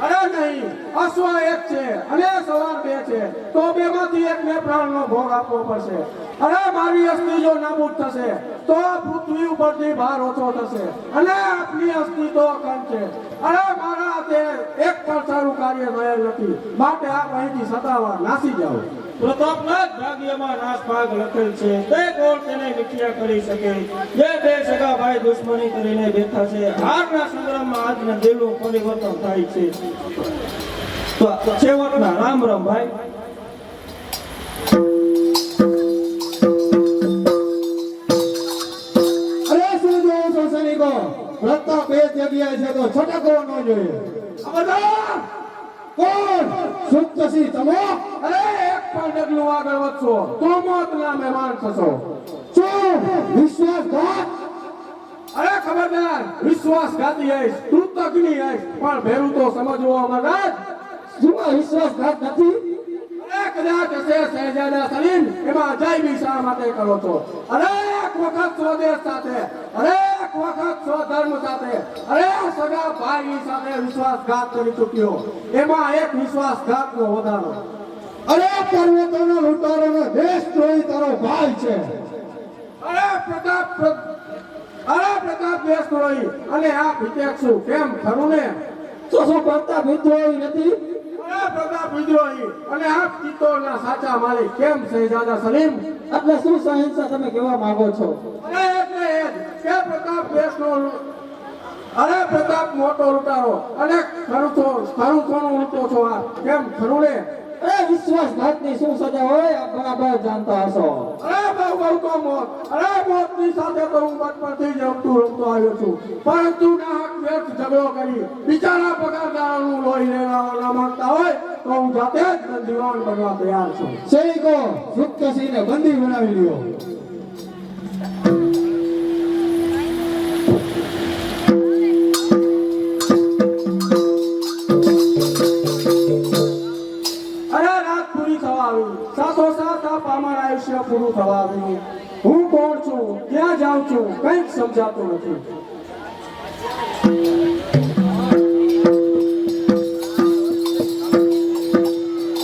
અરે નહીં, અશ્વ એક છે અને સવાર બે છે, તો બેમાંથી એકને પ્રાણનો ભોગ આપવો પડશે. અરે મારી અસ્થિ જો નાબૂદ થશે તો પૃથ્વી ઉપરથી ભાર ઓછો થશે અને આપની અસ્થિ તો અખંડ છે. અરે મારા હાથે એક પણ સારું કાર્ય થયેલ નથી, માટે આપ અહીંથી સત્તાવાર નાસી જાઓ. પ્રતાપના જ ભાગ્યમાં નાશ ભાગ લખેલ છે, તે કોણ તેને મિથ્યા કરી શકે. જે બે સગા ભાઈ દુશ્મની કરીને બેઠા છે, હારના સંગ્રામમાં આજના દિલનું પરિવર્તન થાય છે. તો છેવટના રામ રામ ભાઈ. અરે શું જોવો છો સૈનિકો? પ્રતાપ એ જગ્યાએ છે તો છટકવો ન જોઈએ. ખબરદાર! કોણ? સુપ્તસિંહ તમે? અરે એક પણ ડગલું આગળ વધશો તો મોતના મહેમાન થશો. શું વિશ્વાસઘાત? અરે ખબરદાર, વિશ્વાસઘાતી હઈશ, તું તકની હઈશ, પણ ભેરું તો સમજવો અમરનાથ. શું આ વિશ્વાસઘાત નથી? અરે કદાચ હશે શહેજાદા સલીમ, એમાં અજાયબી શા માટે કરો છો? અરે એક વખત સ્વદેશ સાથે, અરે એક વખત સ્વધર્મ સાથે, અરે સગા ભાઈની સાથે વિશ્વાસઘાત કરી ચૂક્યો, એમાં એક વિશ્વાસઘાતનો વધારો. અરે પર્વતોનો લૂંટારોનો દેશદ્રોહી તારો ભાઈ છે. અરે પ્રતાપ દેશદ્રોહી અને આ ભીતેક્ષુ, કેમ ખરું ને? તો શું પ્રતાપ વિદ્રોહી નથી? અરે પ્રતાપ વિદ્રોહી અને આ ચિત્તોડના સાચા માલિક, કેમ શહેજાદા સલીમ? એટલે શું સહિંસા તમે કહેવા માંગો છો? અરે એટલે એ જ કે પ્રતાપ દેશનો અરે પ્રતાપ મોટો લૂંટારો અને ખરું લૂંટો છો આપ, કેમ ખરું ને? એ વિશ્વાસઘાતની શું સજા હોય આપ બરાબર જાણતા હશો. અરે બહુ તો મોત, અરે મોતની સાથે તો હું બચપણથી જ રમતો આવ્યો છું, પરંતુ નાહક વ્યર્થ ઝઘડો કરી બિચારા પગારદારોનું લોહી લેવા ન માંગતા હોય તો હું જાતે જ બંદીવાન બનવા તૈયાર છું. સૈનિકો સુપ્તસિંહને બંદી બનાવી લ્યો. સાથોસાથ આ પામર આયુષ્ય પૂરું થવા આવ્યું. હું કોણ છું, ક્યાં જાઉં છું, કંઈક સમજાતું નથી.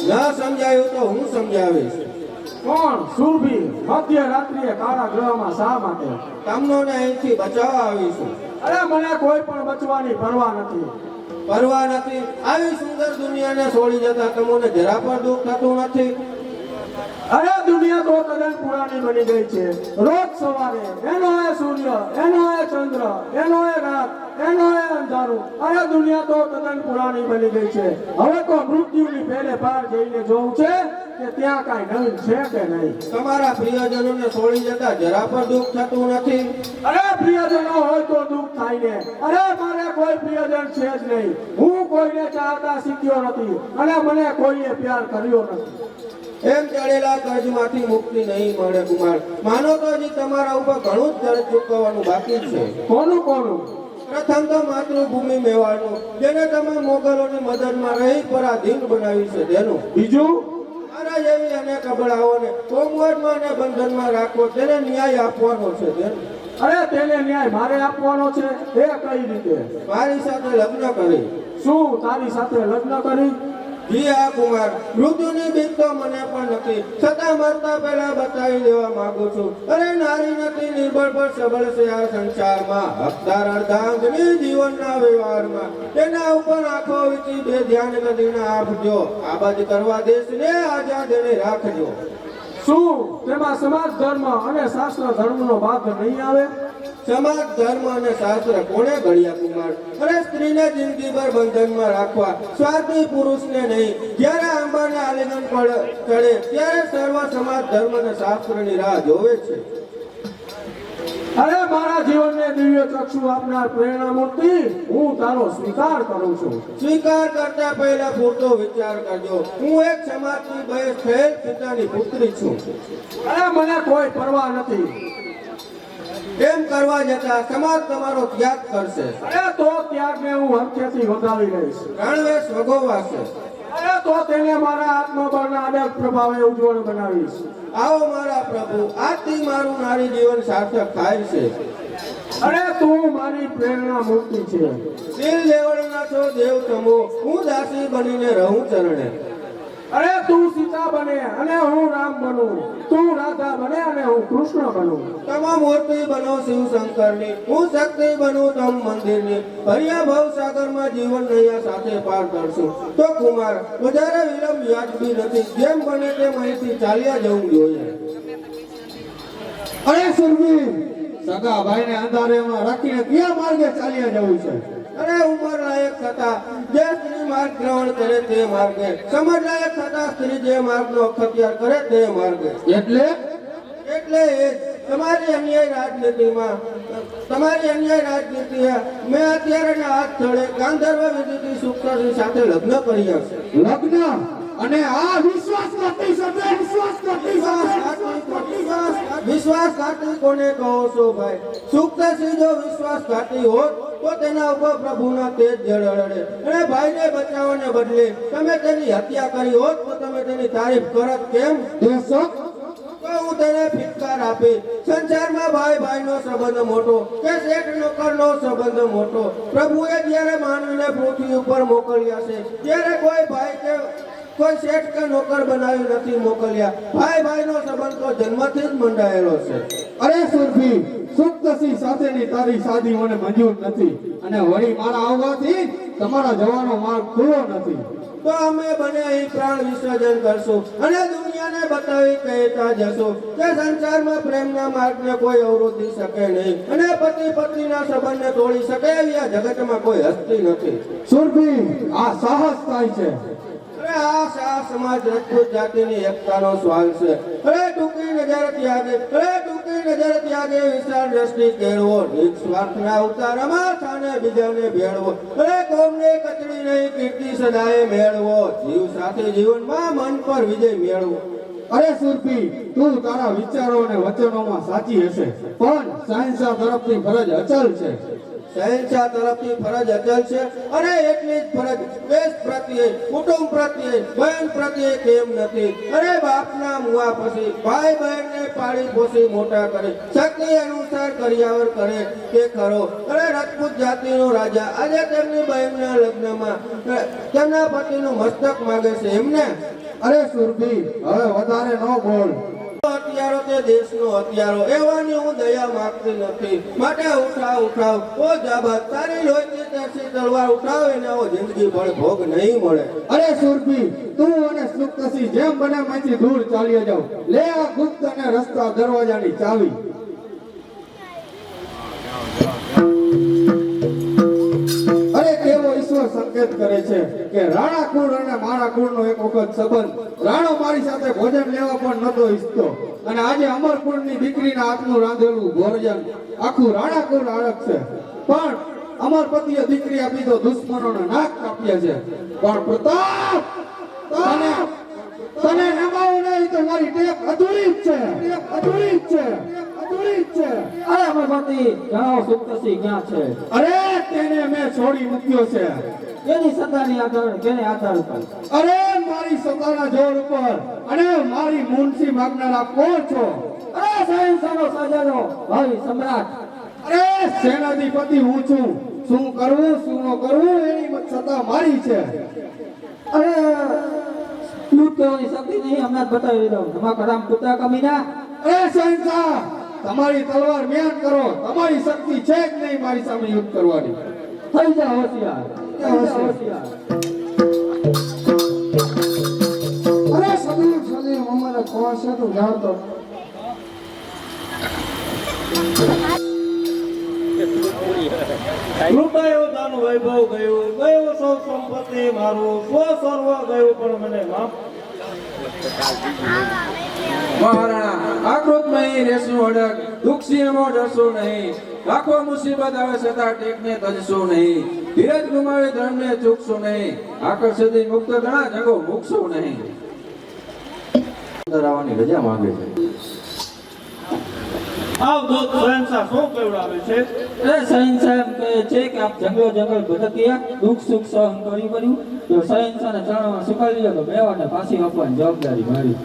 ના સમજાયું તો હું સમજાવીશ. કોણ? સુરભી મધ્ય રાત્રિએ કાળા ગ્રહમાં શા માટે? તમને અહીંથી બચાવવા આવીશું. અરે મને કોઈ પણ બચવાની પરવા નથી. પરવા નથી? આવી સુંદર દુનિયાને છોડી જતા તમને જરા પણ દુઃખ થતું નથી? અરે દુનિયા તો તદ્દન પુરાણી બની ગઈ છે. રોજ સવારે એનો એ સૂર્ય, એનો એ ચંદ્ર, એનો એ રાત, એનો એ અંધારું. અરે દુનિયા તો તદ્દન પુરાણી બની ગઈ છે. હવે તો મૃત્યુની પહેલે પાર જઈને જોવું છે કે ત્યાં કાંઈ નવીન છે કે નહીં. તમારા પ્રિયજનોને છોડી જતા જરા પણ દુઃખ થતું નથી? અરે પ્રિયજનો હોય તો દુઃખ થાય ને. અરે મારે કોઈ પ્રિયજન છે જ નહીં. હું કોઈને ચાહતા શીખ્યો નથી અને મને કોઈએ પ્યાર કર્યો નથી. એમ ચડેલા કર્જમાંથી મુક્તિ નહીં મળે કુમાર. માનો તો હજી તમારા ઉપર ઘણું જ કર્જ ચૂકવવાનું બાકી છે. કોનું? પ્રથમ તો માતૃભૂમિ મેવાડનું, જેને તમે મોગલોની મદદમાં રહી પરાધીન બનાવી છે તેનું. બીજું? મારા જેવી અનેક અબળાઓને કોમવટમાં અને બંધનમાં રાખવો, તેને ન્યાય આપવાનો છે તેનું. અરે તેને ન્યાય મારે આપવાનો છે? એ કઈ રીતે? મારી સાથે લગ્ન કરી. શું તારી સાથે લગ્ન કરી? જી હા કુમાર, મૃત્યુની બીક તો મને પણ નથી, છતાં મરતા પહેલા બતાવી દેવા માંગુ છું. અરે નારી નથી નિર્બળ પર સબળ છે આ સંસારમાં, હકદાર અર્ધાંગની જીવનના વ્યવહારમાં. તેના ઉપર આંખો વીચી બે ધ્યાન કરીને આપજો. આબાદ કરવા દેશને આઝાદ એને રાખજો. શું તેમાં સમાજ ધર્મ અને શાસ્ત્ર ધર્મનો ભાગ નહીં આવે? સમાજ ધર્મ અને શાસ્ત્ર કોને ઘડ્યા કુમાર? અરે સ્ત્રીને જિંદગીભર બંધનમાં રાખવા, સ્વાર્થી પુરુષને નહીં. જ્યારે આંબાને આલિંગન ચડે ત્યારે સર્વ સમાજ ધર્મ અને શાસ્ત્રની રાહ જોવે છે. અરે મારા જીવનને દિવ્ય ચક્ષુ આપનાર પ્રેરણા મૂર્તિ હું તારો સ્વીકાર કરું છું. સ્વીકાર કરતા પહેલા પૂરતો વિચાર કરજો. હું એક સમાજની બહેર થયેલ પિતાની પુત્રી છું. અરે મને કોઈ પરવા નથી. એમ કરવા જતા સમાજ તમારો ત્યાગ કરશે. અરે તો ત્યાગને હું હરખેથી વધાવી લઈશ. રણવેશ વગોવાશે. અરે તો તેને મારા આત્મબળના અડગ પ્રભાવે ઉજ્જવળ બનાવીશ. આવો મારા પ્રભુ, આજથી મારું નારી જીવન સાર્થક થાય છે. અરે તું મારી પ્રેરણા મૂર્તિ છે. દિલ દેવળના છો દેવ તમો, હું દાસી બનીને રહું ચરણે. અરે તું સીતા બને અને હું રામ બનું, તું રાધા બને અને હું કૃષ્ણ બનું. તમામ મૂર્તિ બનો શિવ શંકરની, હું શક્તિ બનું તમ મંદિરની. ભર્યા ભવસાગરમાં જીવન નૈયા સાથે પાર કરશું. તો કુમાર વધારે વિલંબ વ્યાજબી નથી. જેમ બને તેમ અહીંથી ચાલ્યા જવું જોઈએ. અરે સુરવીર, સગા ભાઈને અંધારેમાં રાખીને કયા માર્ગે ચાલ્યા જવું છે? અરે ઉંમર લાયક થતા જે સ્ત્રી માર્ગ ગ્રહણ કરે તે માર્ગે, સમજ લાયક થતા સ્ત્રી જે માર્ગનો અખત્યાર કરે તે માર્ગે. એટલે એટલે એ જ તમારી અન્યાય રાજનીતિમાં મેં અત્યારે હાથ થડે ગાંધર્વ વિધિથી શુક્રની સાથે લગ્ન કર્યા છે. લગ્ન અને આ વિશ્વાસઘાતી સાથે વિશ્વાસઘાતી કોને કહો છો ભાઈ? શુક્રસિંહ જો વિશ્વાસઘાતી હોત તો તેના ઉપર પ્રભુના તેજ જળહળે. અને ભાઈને બચાવવાને બદલે તમે તેની હત્યા કરી હોત તો તમે તેની તારીફ કરત કેમ? દેશક તો હું તેને ફિટકાર આપી. સંસારમાં ભાઈ ભાઈનો સંબંધ મોટો કે શેઠ નોકરનો સંબંધ મોટો. પ્રભુએ જ્યારે માનવીને પૃથ્વી ઉપર મોકલ્યા છે ત્યારે કોઈ ભાઈ કે કોઈ શેઠ કે નોકર બનાવી નથી મોકલ્યા. ભાઈ ભાઈનો સંબંધ તો જન્મથી જ મંડાયેલો છે. અરે સુરભી, સુપ્તસિંહ સાથેની તારી શાદી મને મંજૂર નથી અને વળી મારા આવવાથી તમારા જવાનો માર્ગ ખુલ્લો નથી. તો અમે બને અહીં પ્રાણ વિસર્જન કરશું અને દુનિયાને બતાવી કહેતા જશું કે સંસારમાં પ્રેમના માર્ગને કોઈ અવરોધી શકે નહીં અને પતિ પત્નીના સંબંધને તોડી શકે એવી આ જગતમાં કોઈ હસ્તી નથી. સુરભી, આ સાહસ થાય છે. અરે આ સમાજ રાજપૂત જાતિની એકતાનો સ્વાલ છે. અરે ટૂંકી નજર ત્યાગે વિશાળ દ્રષ્ટિ કેળવો. નિસ્વાર્થના અવતારમાં થાને બીજાને ભેળવો. અરે કોમને કચડી નહીં કીર્તિ સદાય મેળવો. જીવ સાથે જીવનમાં મન પર વિજય મેળવો. અરે સુરભી, તું તારા વિચારો અને વચનોમાં સાચી હશે, પણ સાયન્સા તરફથી ફરજ અચલ છે. શહેનશાહ તરફથી ફરજ અચલ છે. અને એટલી જ ફરજ દેશ પ્રત્યે, કુટુંબ પ્રત્યે, બહેન પ્રત્યે કેમ નથી? અરે બાપના મુવા પછી ભાઈ બહેનને પાળી પોષી મોટા કરે, શક્તિ અનુસાર કરિયાવર કરે તે ખરો. અરે રાજપૂત જાતિનો રાજા આજે તેમની બહેનના લગ્નમાં તેમના પતિનું મસ્તક માંગે છે એમને. અરે સુરભી, હવે વધારે ન બોલ. હથિયારો તે દેશનો હથિયારો, એવાની હું દયા માંગતી નથી. માટે ઉઠાવ ઓ જાબત, તારી લોહીથી તરસી તલવાર ઉઠાવ, એને જિંદગી ભર ભોગ નહીં મળે. અરે સુરભી, તું અને સુપ્તસિંહ જેમ બને માંથી દૂર ચાલ્યા જાવ. લે આ ગુપ્ત અને રસ્તા દરવાજાની ચાવી. અરે કેવો ઈશ્વર સંકેત કરે છે કે રાણા કુળ અને મારા કુળનો એક વખત સંબંધ. રાણો મારી સાથે ભોજન લેવા પણ નતો ઈચ્છતો અને આજે અમર કુળની દીકરીના હાથનું રાંધેલું ભોજન આખું રાણા કુળ આળકશે. પણ અમર પતિએ દીકરી આપી તો દુશ્મનોના નાક કાપ્યા છે. પણ પ્રતાપ, તને નમાવું નહીં તો મારી ટેક અધૂરી જ છે. અરે અમરપતિ, જાઓ સુપ્તસિંહ ક્યાં છે? અરે તેને મેં છોડી મૂક્યો છે. એની સત્તાની આગળ કેને આધાર ઉપર? અરે મારી સત્તાના જોર ઉપર અને મારી મુનસી માગનારા કોણ છો? અરે શહેનશાહનો સજાનો ભાઈ સમ્રાટ. અરે સેનાધિપતિ હું છું. શું કરવું શું ન કરવું એની સત્તા મારી છે. અરે લૂંટ કરવાની શક્તિ નહીં, હમણાં જ બતાવી દઉં. તમારા કરામ પુત્રા કમીના. અરે શહેનશાહ, તમારી તલવાર મ્યાન કરો. તમારી શક્તિ છે જ નહીં મારી સામે યુદ્ધ કરવાની. થઈ જા હોશિયાર. અરે સલીમ અમારે કોણ છે તું જાણતો? લૂંટાયો દાન વૈભવ ગયું, ગયો સૌ સંપત્તિ મારું, સ્વ સર્વ ગયું પણ મને માફ. મહારાણા આ ક્રોધમાં રહેશું અડગ, દુઃખ સિંહમાં ડરશો નહીં. લાખો મુસીબત આવે છતાં ટેકને તજશો નહીં. ધીરજ ગુમાવી ધર્મને ચૂકશો નહીં. આકર્ષિત મુક્ત ઘણા જંગો મૂકશો નહીં. અંદર આવવાની રજા માંગે છે. આવ દૂત શહેનશાહ શું કહેવડાવે છે? શહેનશાહ એમ કહે છે કે આપ જંગલો જંગલ ભટક્યા, દુઃખ સુખ સહન કર્યું. જો શહેનશાહને ચરણોમાં સુકાવી લ્યો તો બેવાને ફાંસી આપવાની જવાબદારી મારી.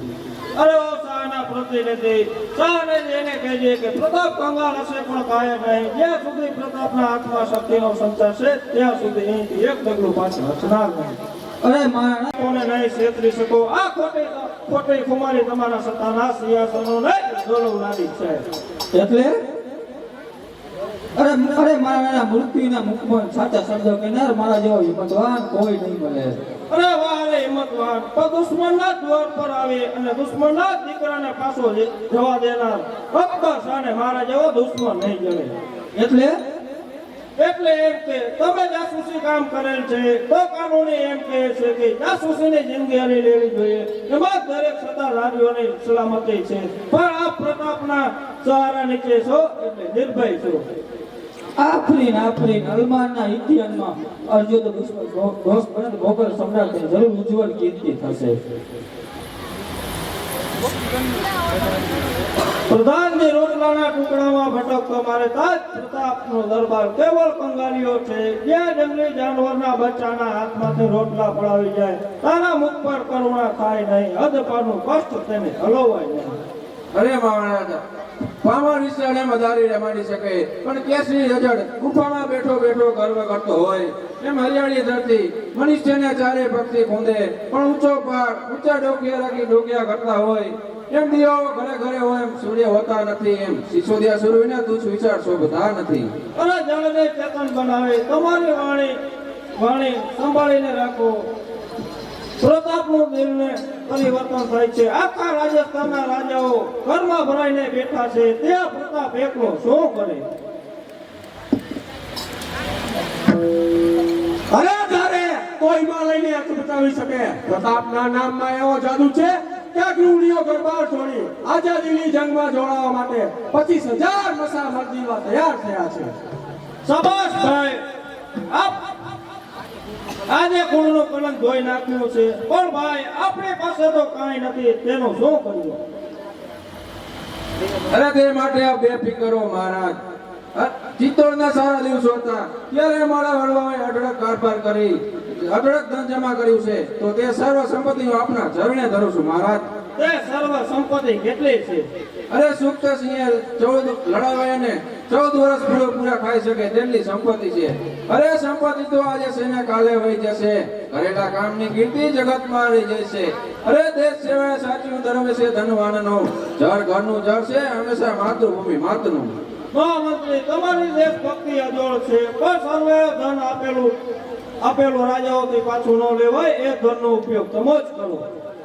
અરે ઓ શાહના પ્રતિનિધિ, શાહને એને કહેજે કે પ્રતાપ કંગાળ હશે પણ કાયમ નહીં. જ્યાં સુધી પ્રતાપના હાથમાં શક્તિનો સંચાર છે ત્યાં સુધી અહીંથી એક ડગલું પાછળ હચનાર નહીં. અરે મહારાણા, કોને નહીં છેતરી શકો. આ ખોટી ખુમારી તમારા સત્તાના સિંહાસનો નહીં ડોલવનારી છે. એટલે અરે મારા મૃત્યુના મુખમાં સાચા શબ્દો કહેનાર મારા જેવો હિંમતવાન કોઈ નહીં મળે. અરે વાહ રે હિંમતવાન, તો દુશ્મનના દ્વાર પર આવે અને દુશ્મનના દીકરાને પાછો જવા દેનાર અકબર શાહને મારા જેવો દુશ્મન નહીં જડે. એટલે એમ કે તમે જાસૂસી કામ કરેલ છે તો કાનૂની એમ કહે છે કે જાસૂસીની જિંદગી હરી લેવી જોઈએ. એમાં દરેક સત્તાધારીઓની સલામતી છે. પણ આ પ્રતાપના સહારા નીચે છો એટલે નિર્ભય છો. આફરીન અલમાનના ઇતિહાસમાં અર્જુન ઘોષ બને મોગલ સમ્રાટની જરૂર ઉજ્જવળ કીર્તિ થશે. પ્રધાનજી રોટલાના ટુકડામાં ભટકતો મારે તાજ પ્રતાપનો દરબાર કેવળ કંગાલીઓ છે. જ્યાં જંગલી જાનવરના બચ્ચાના હાથમાંથી રોટલા પડાવી જાય તારા મુખ પર કરુણા થાય નહીં. હદ પરનું કષ્ટ તેને હલોવાય નહીં. અરે મહારાજા, પામર વિશાળે મદારી રમાડી શકે પણ કેસરી રજડ ગુફામાં બેઠો બેઠો ગર્વ કરતો હોય. એમ હરિયાળી ધરતી મનુષ્યને ચારે પક્ષી ખૂંદે પણ ઊંચો પહાડ ઊંચા ડોકિયા રાખી ડોકિયા કરતા હોય. એમ દિવાઓ ઘરે ઘરે હોય એમ સૂર્ય હોતા નથી. એમ સિસોદિયા સુરવીને તુચ્છ વિચાર શોભતા નથી. અરે જળને ચેતન બનાવે. તમારી વાણી સંભાળીને રાખો. પ્રતાપનું દિલને પરિવર્તન થાય છે. આખા રાજસ્થાનના રાજાઓ ઘરમાં ભરાઈને બેઠા છે ત્યાં પ્રતાપ એકલો શું કરે? અરે તારે કોઈ હિમાલયની હાથ બચાવી શકે. પ્રતાપના નામમાં એવો જાદુ છે કે ગૃહિણીઓ ગરબા છોડી આઝાદીની જંગમાં જોડાવા માટે 25,000 મસા મરજીવા તૈયાર થયા છે. શાબાશ ભાઈ, આજે કુળનું કલંક ધોઈ નાખ્યું છે. પણ ભાઈ આપણી પાસે તો કાંઈ નથી, તેનું શું કર્યું? અરે તે માટે આ બેફિકરો મહારાજ. ચિત્તોડના સારા દિવસો હતા ત્યારે મારા વડવાઓએ અઢળક કારભાર કરી અઢળક ધન જમા કર્યું છે. તો તે સર્વ સંપત્તિ હું આપના ચરણે ધરું છું મહારાજ. તે સર્વ સંપત્તિ કેટલી છે? અરે સુપ્ત સિંહે 14 લડાવાય ને 14 વર્ષ પૂરા ખાઈ શકે તેટલી સંપત્તિ છે. અરે સંપત્તિ તો આજે છે ને કાલે વહી જશે. કરેલા કામની કીર્તિ જગતમાં રહી જશે. અરે દેશ સેવા સાચું ધર્મ છે ધનવાનનો. જળ ઘરનું જળ છે હંમેશા માતૃભૂમિ માતનું. મહામંત્રી, તમારી દેશભક્તિ અજોડ છે પણ સર્વે ધન આપેલું રાજાઓથી પાછું ન લેવાય. એ ધનનો ઉપયોગ તમે જ કરો.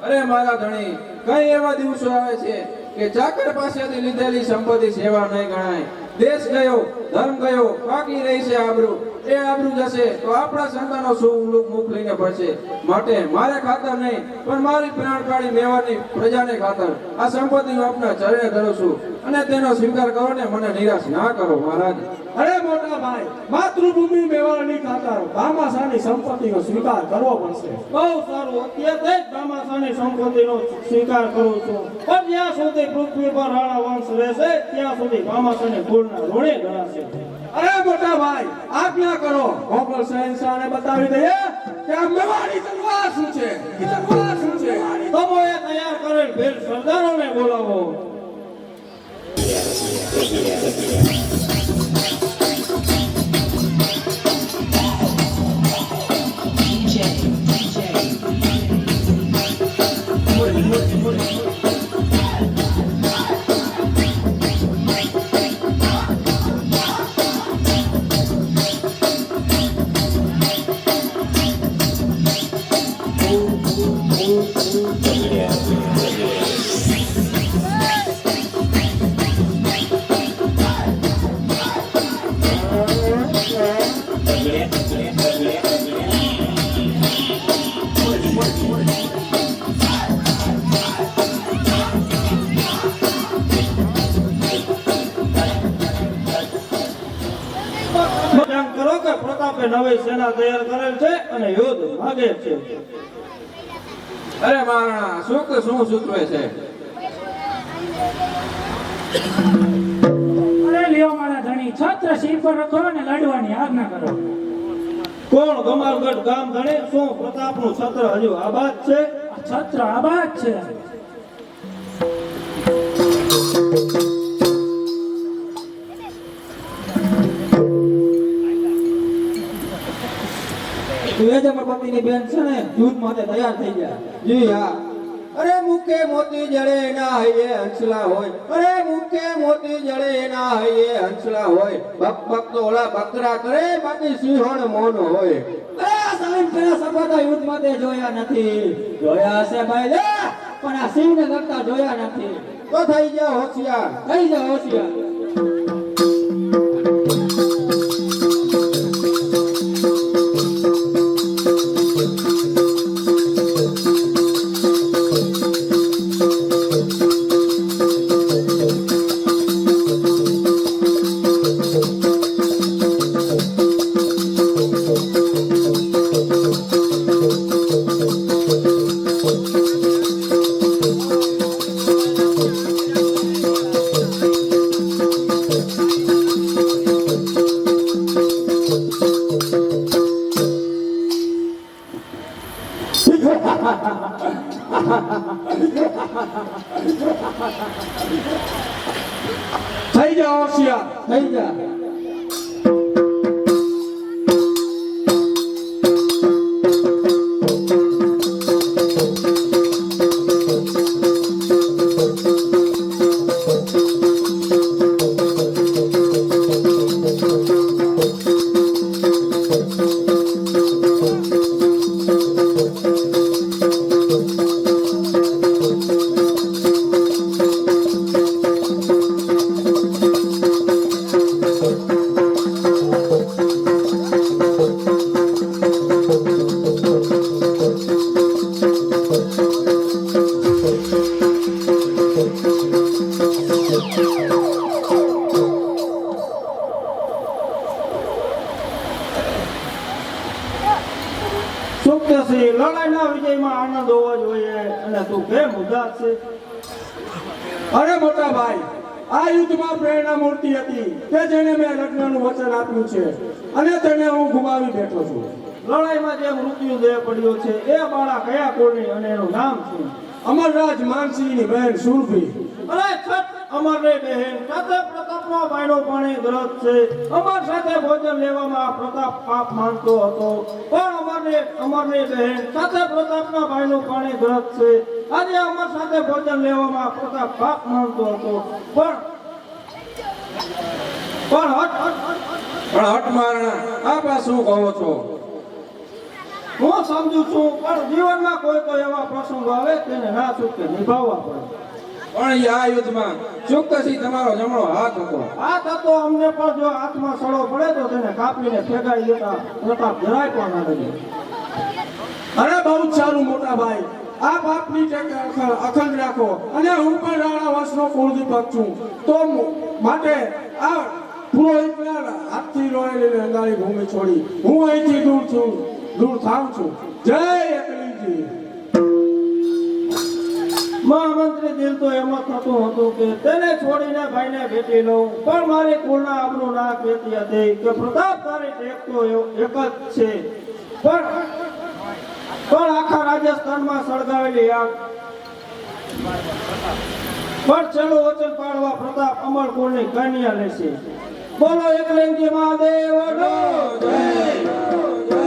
અરે મારા ધણી, કઈ એવા દિવસો આવે છે કે ચાકર પાસેથી લીધેલી સંપત્તિ સેવા નહીં ગણાય. દેશ ગયો, ધર્મ ગયો, બાકી રહી છે આબરૂ. એ આબરૂ જશે તો આપણા સંતાનો શું મુખ લઈને પડશે. માટે મારે ખાતર નહીં પણ મારી પ્રાણ કાળી મેવાની પ્રજાને ખાતર આ સંપત્તિ હું આપના ચરણે ધરું છું અને તેનો સ્વીકાર કરો ને મને નિરાશ ના કરો મહારાજ. અરે મોટા ભાઈ, માતૃભૂમિ મેવાડની ખાતર ભામાશાહની સંપત્તિનો સ્વીકાર કરવો પડશે. બહુ સારું, અત્યારે જ ભામાશાહની સંપત્તિનો સ્વીકાર કરું છું. પણ જ્યાં સુધી પૃથ્વી પર રાણા વંશ રહેશે ત્યાં સુધી ભામાશાહની કુળના ઋણે ગણાશે. અરે મોટા ભાઈ, આજ્ઞા કરો. મોગલ શહેનશાહને બતાવી દઈએ કે આ મેવાડી તલવાર શું છે. એ તલવાર શું છે. તમોએ તૈયાર કરેલ ભેટ સરદારોને બોલાવો. નવી સેના તૈયાર કરેલ છે અને યુદ્ધ માગે છે. અરે મહારાણા સુખ શું સૂચવે છે? અરે લ્યો મારા ધણી, છત્ર સિંહ પર રખો અને લડવાની આજ્ઞા કરો. કોણ ગમાલગઢ ગામ ધણે? શું પ્રતાપનું છત્ર હજુ આબાદ છે? છત્ર આબાદ છે. વેદમપતિની બેન છે ને યુદ્ધ માટે તૈયાર થઈ ગયા. જી હા. અરે મુકે મોતી જડે એના હૈયે હંસલા હોય. અરે મુકે મોતી જડે એના હૈયે હંસલા હોય. બક બક તો ઓલા બકરા કરે, બાકી સિંહણ મૌન હોય. સાહેબ પેલા સપોતા યુદ્ધ માટે જોયા નથી. જોયા હશે ભાઈ લે, પણ આ સિંહને કરતા જોયા નથી. તો થઈ ગયા હોશિયાર. થઈ જાઓ હોશિયાર. થઈ જાઓ હોશિયાર. થઈ જા. સુખદેવસિંહ, લડાઈના વિજયમાં આનંદ હોવો જોઈએ અને તું કેમ ઉદાસ છે? અરે મોટા ભાઈ, આ યુદ્ધમાં પ્રેરણા મૂર્તિ હતી કે જેને મેં લગ્નનું વચન આપ્યું છે અને તેને હું ગુમાવી બેઠો છું. લડાઈમાં જે મૃત્યુદેહ પડ્યો છે એ બાળા કયા કુળની અને એનું નામ શું? અમરરાજ માનસિંહની બહેન સુરભી. અરે છત અમારે બહેન સાથે પ્રતાપનો ભાઈનો પાણી ગ્રસ્ત છે. અમાર સાથે ભોજન લેવામાં પ્રતાપ પાપ માનતો હતો, પણ અમારે બહેન સાથે પ્રતાપના ભાઈનું પાણી ગ્રસ્ત છે. આજે અમાર સાથે ભોજન લેવામાં પ્રતાપ પાપ માનતો હતો, પણ હટ મહારાણા આપ આ શું કહો છો? હું સમજુ છું, પણ જીવનમાં કોઈ એવા પ્રસંગો આવે તેને ના છૂટકે નિભાવવા પડે. પણ આ યુદ્ધમાં ચોક્કસી તમારો જમણો હાથ હતો. હાથ હતો અમને, પણ જો હાથમાં સડો પડે તો તેને કાપીને ફેંકાઈ દેતા પ્રતાપ જરાય પણ ના લગે. અરે બહુ જ સારું મોટા ભાઈ, આ બાપની અખંડ રાખો અને હું પણ રાણા વંશનો કુળદીપક છું, તો માટે આ પુરોહિતના હાથથી રોયેલી અંગારી ભૂમિ છોડી હું અહીંથી દૂર થાઉં છું. જય એકલીજી. મહામંત્રી દિલ તો એમ જ થતું હતું કે તેને છોડીને ભાઈને ભેટી લઉં, પણ મારી કુળના આબરૂ ના કહેતી હતી કે પ્રતાપ તારી ટેક તો એક જ છે, પણ આખા રાજસ્થાનમાં સળગાવેલી આગ. પણ છેલ્લું વચન પાડવા પ્રતાપ અમર કુળની કન્યા લેશે. બોલો એકલિંગજી મહાદેવ. જય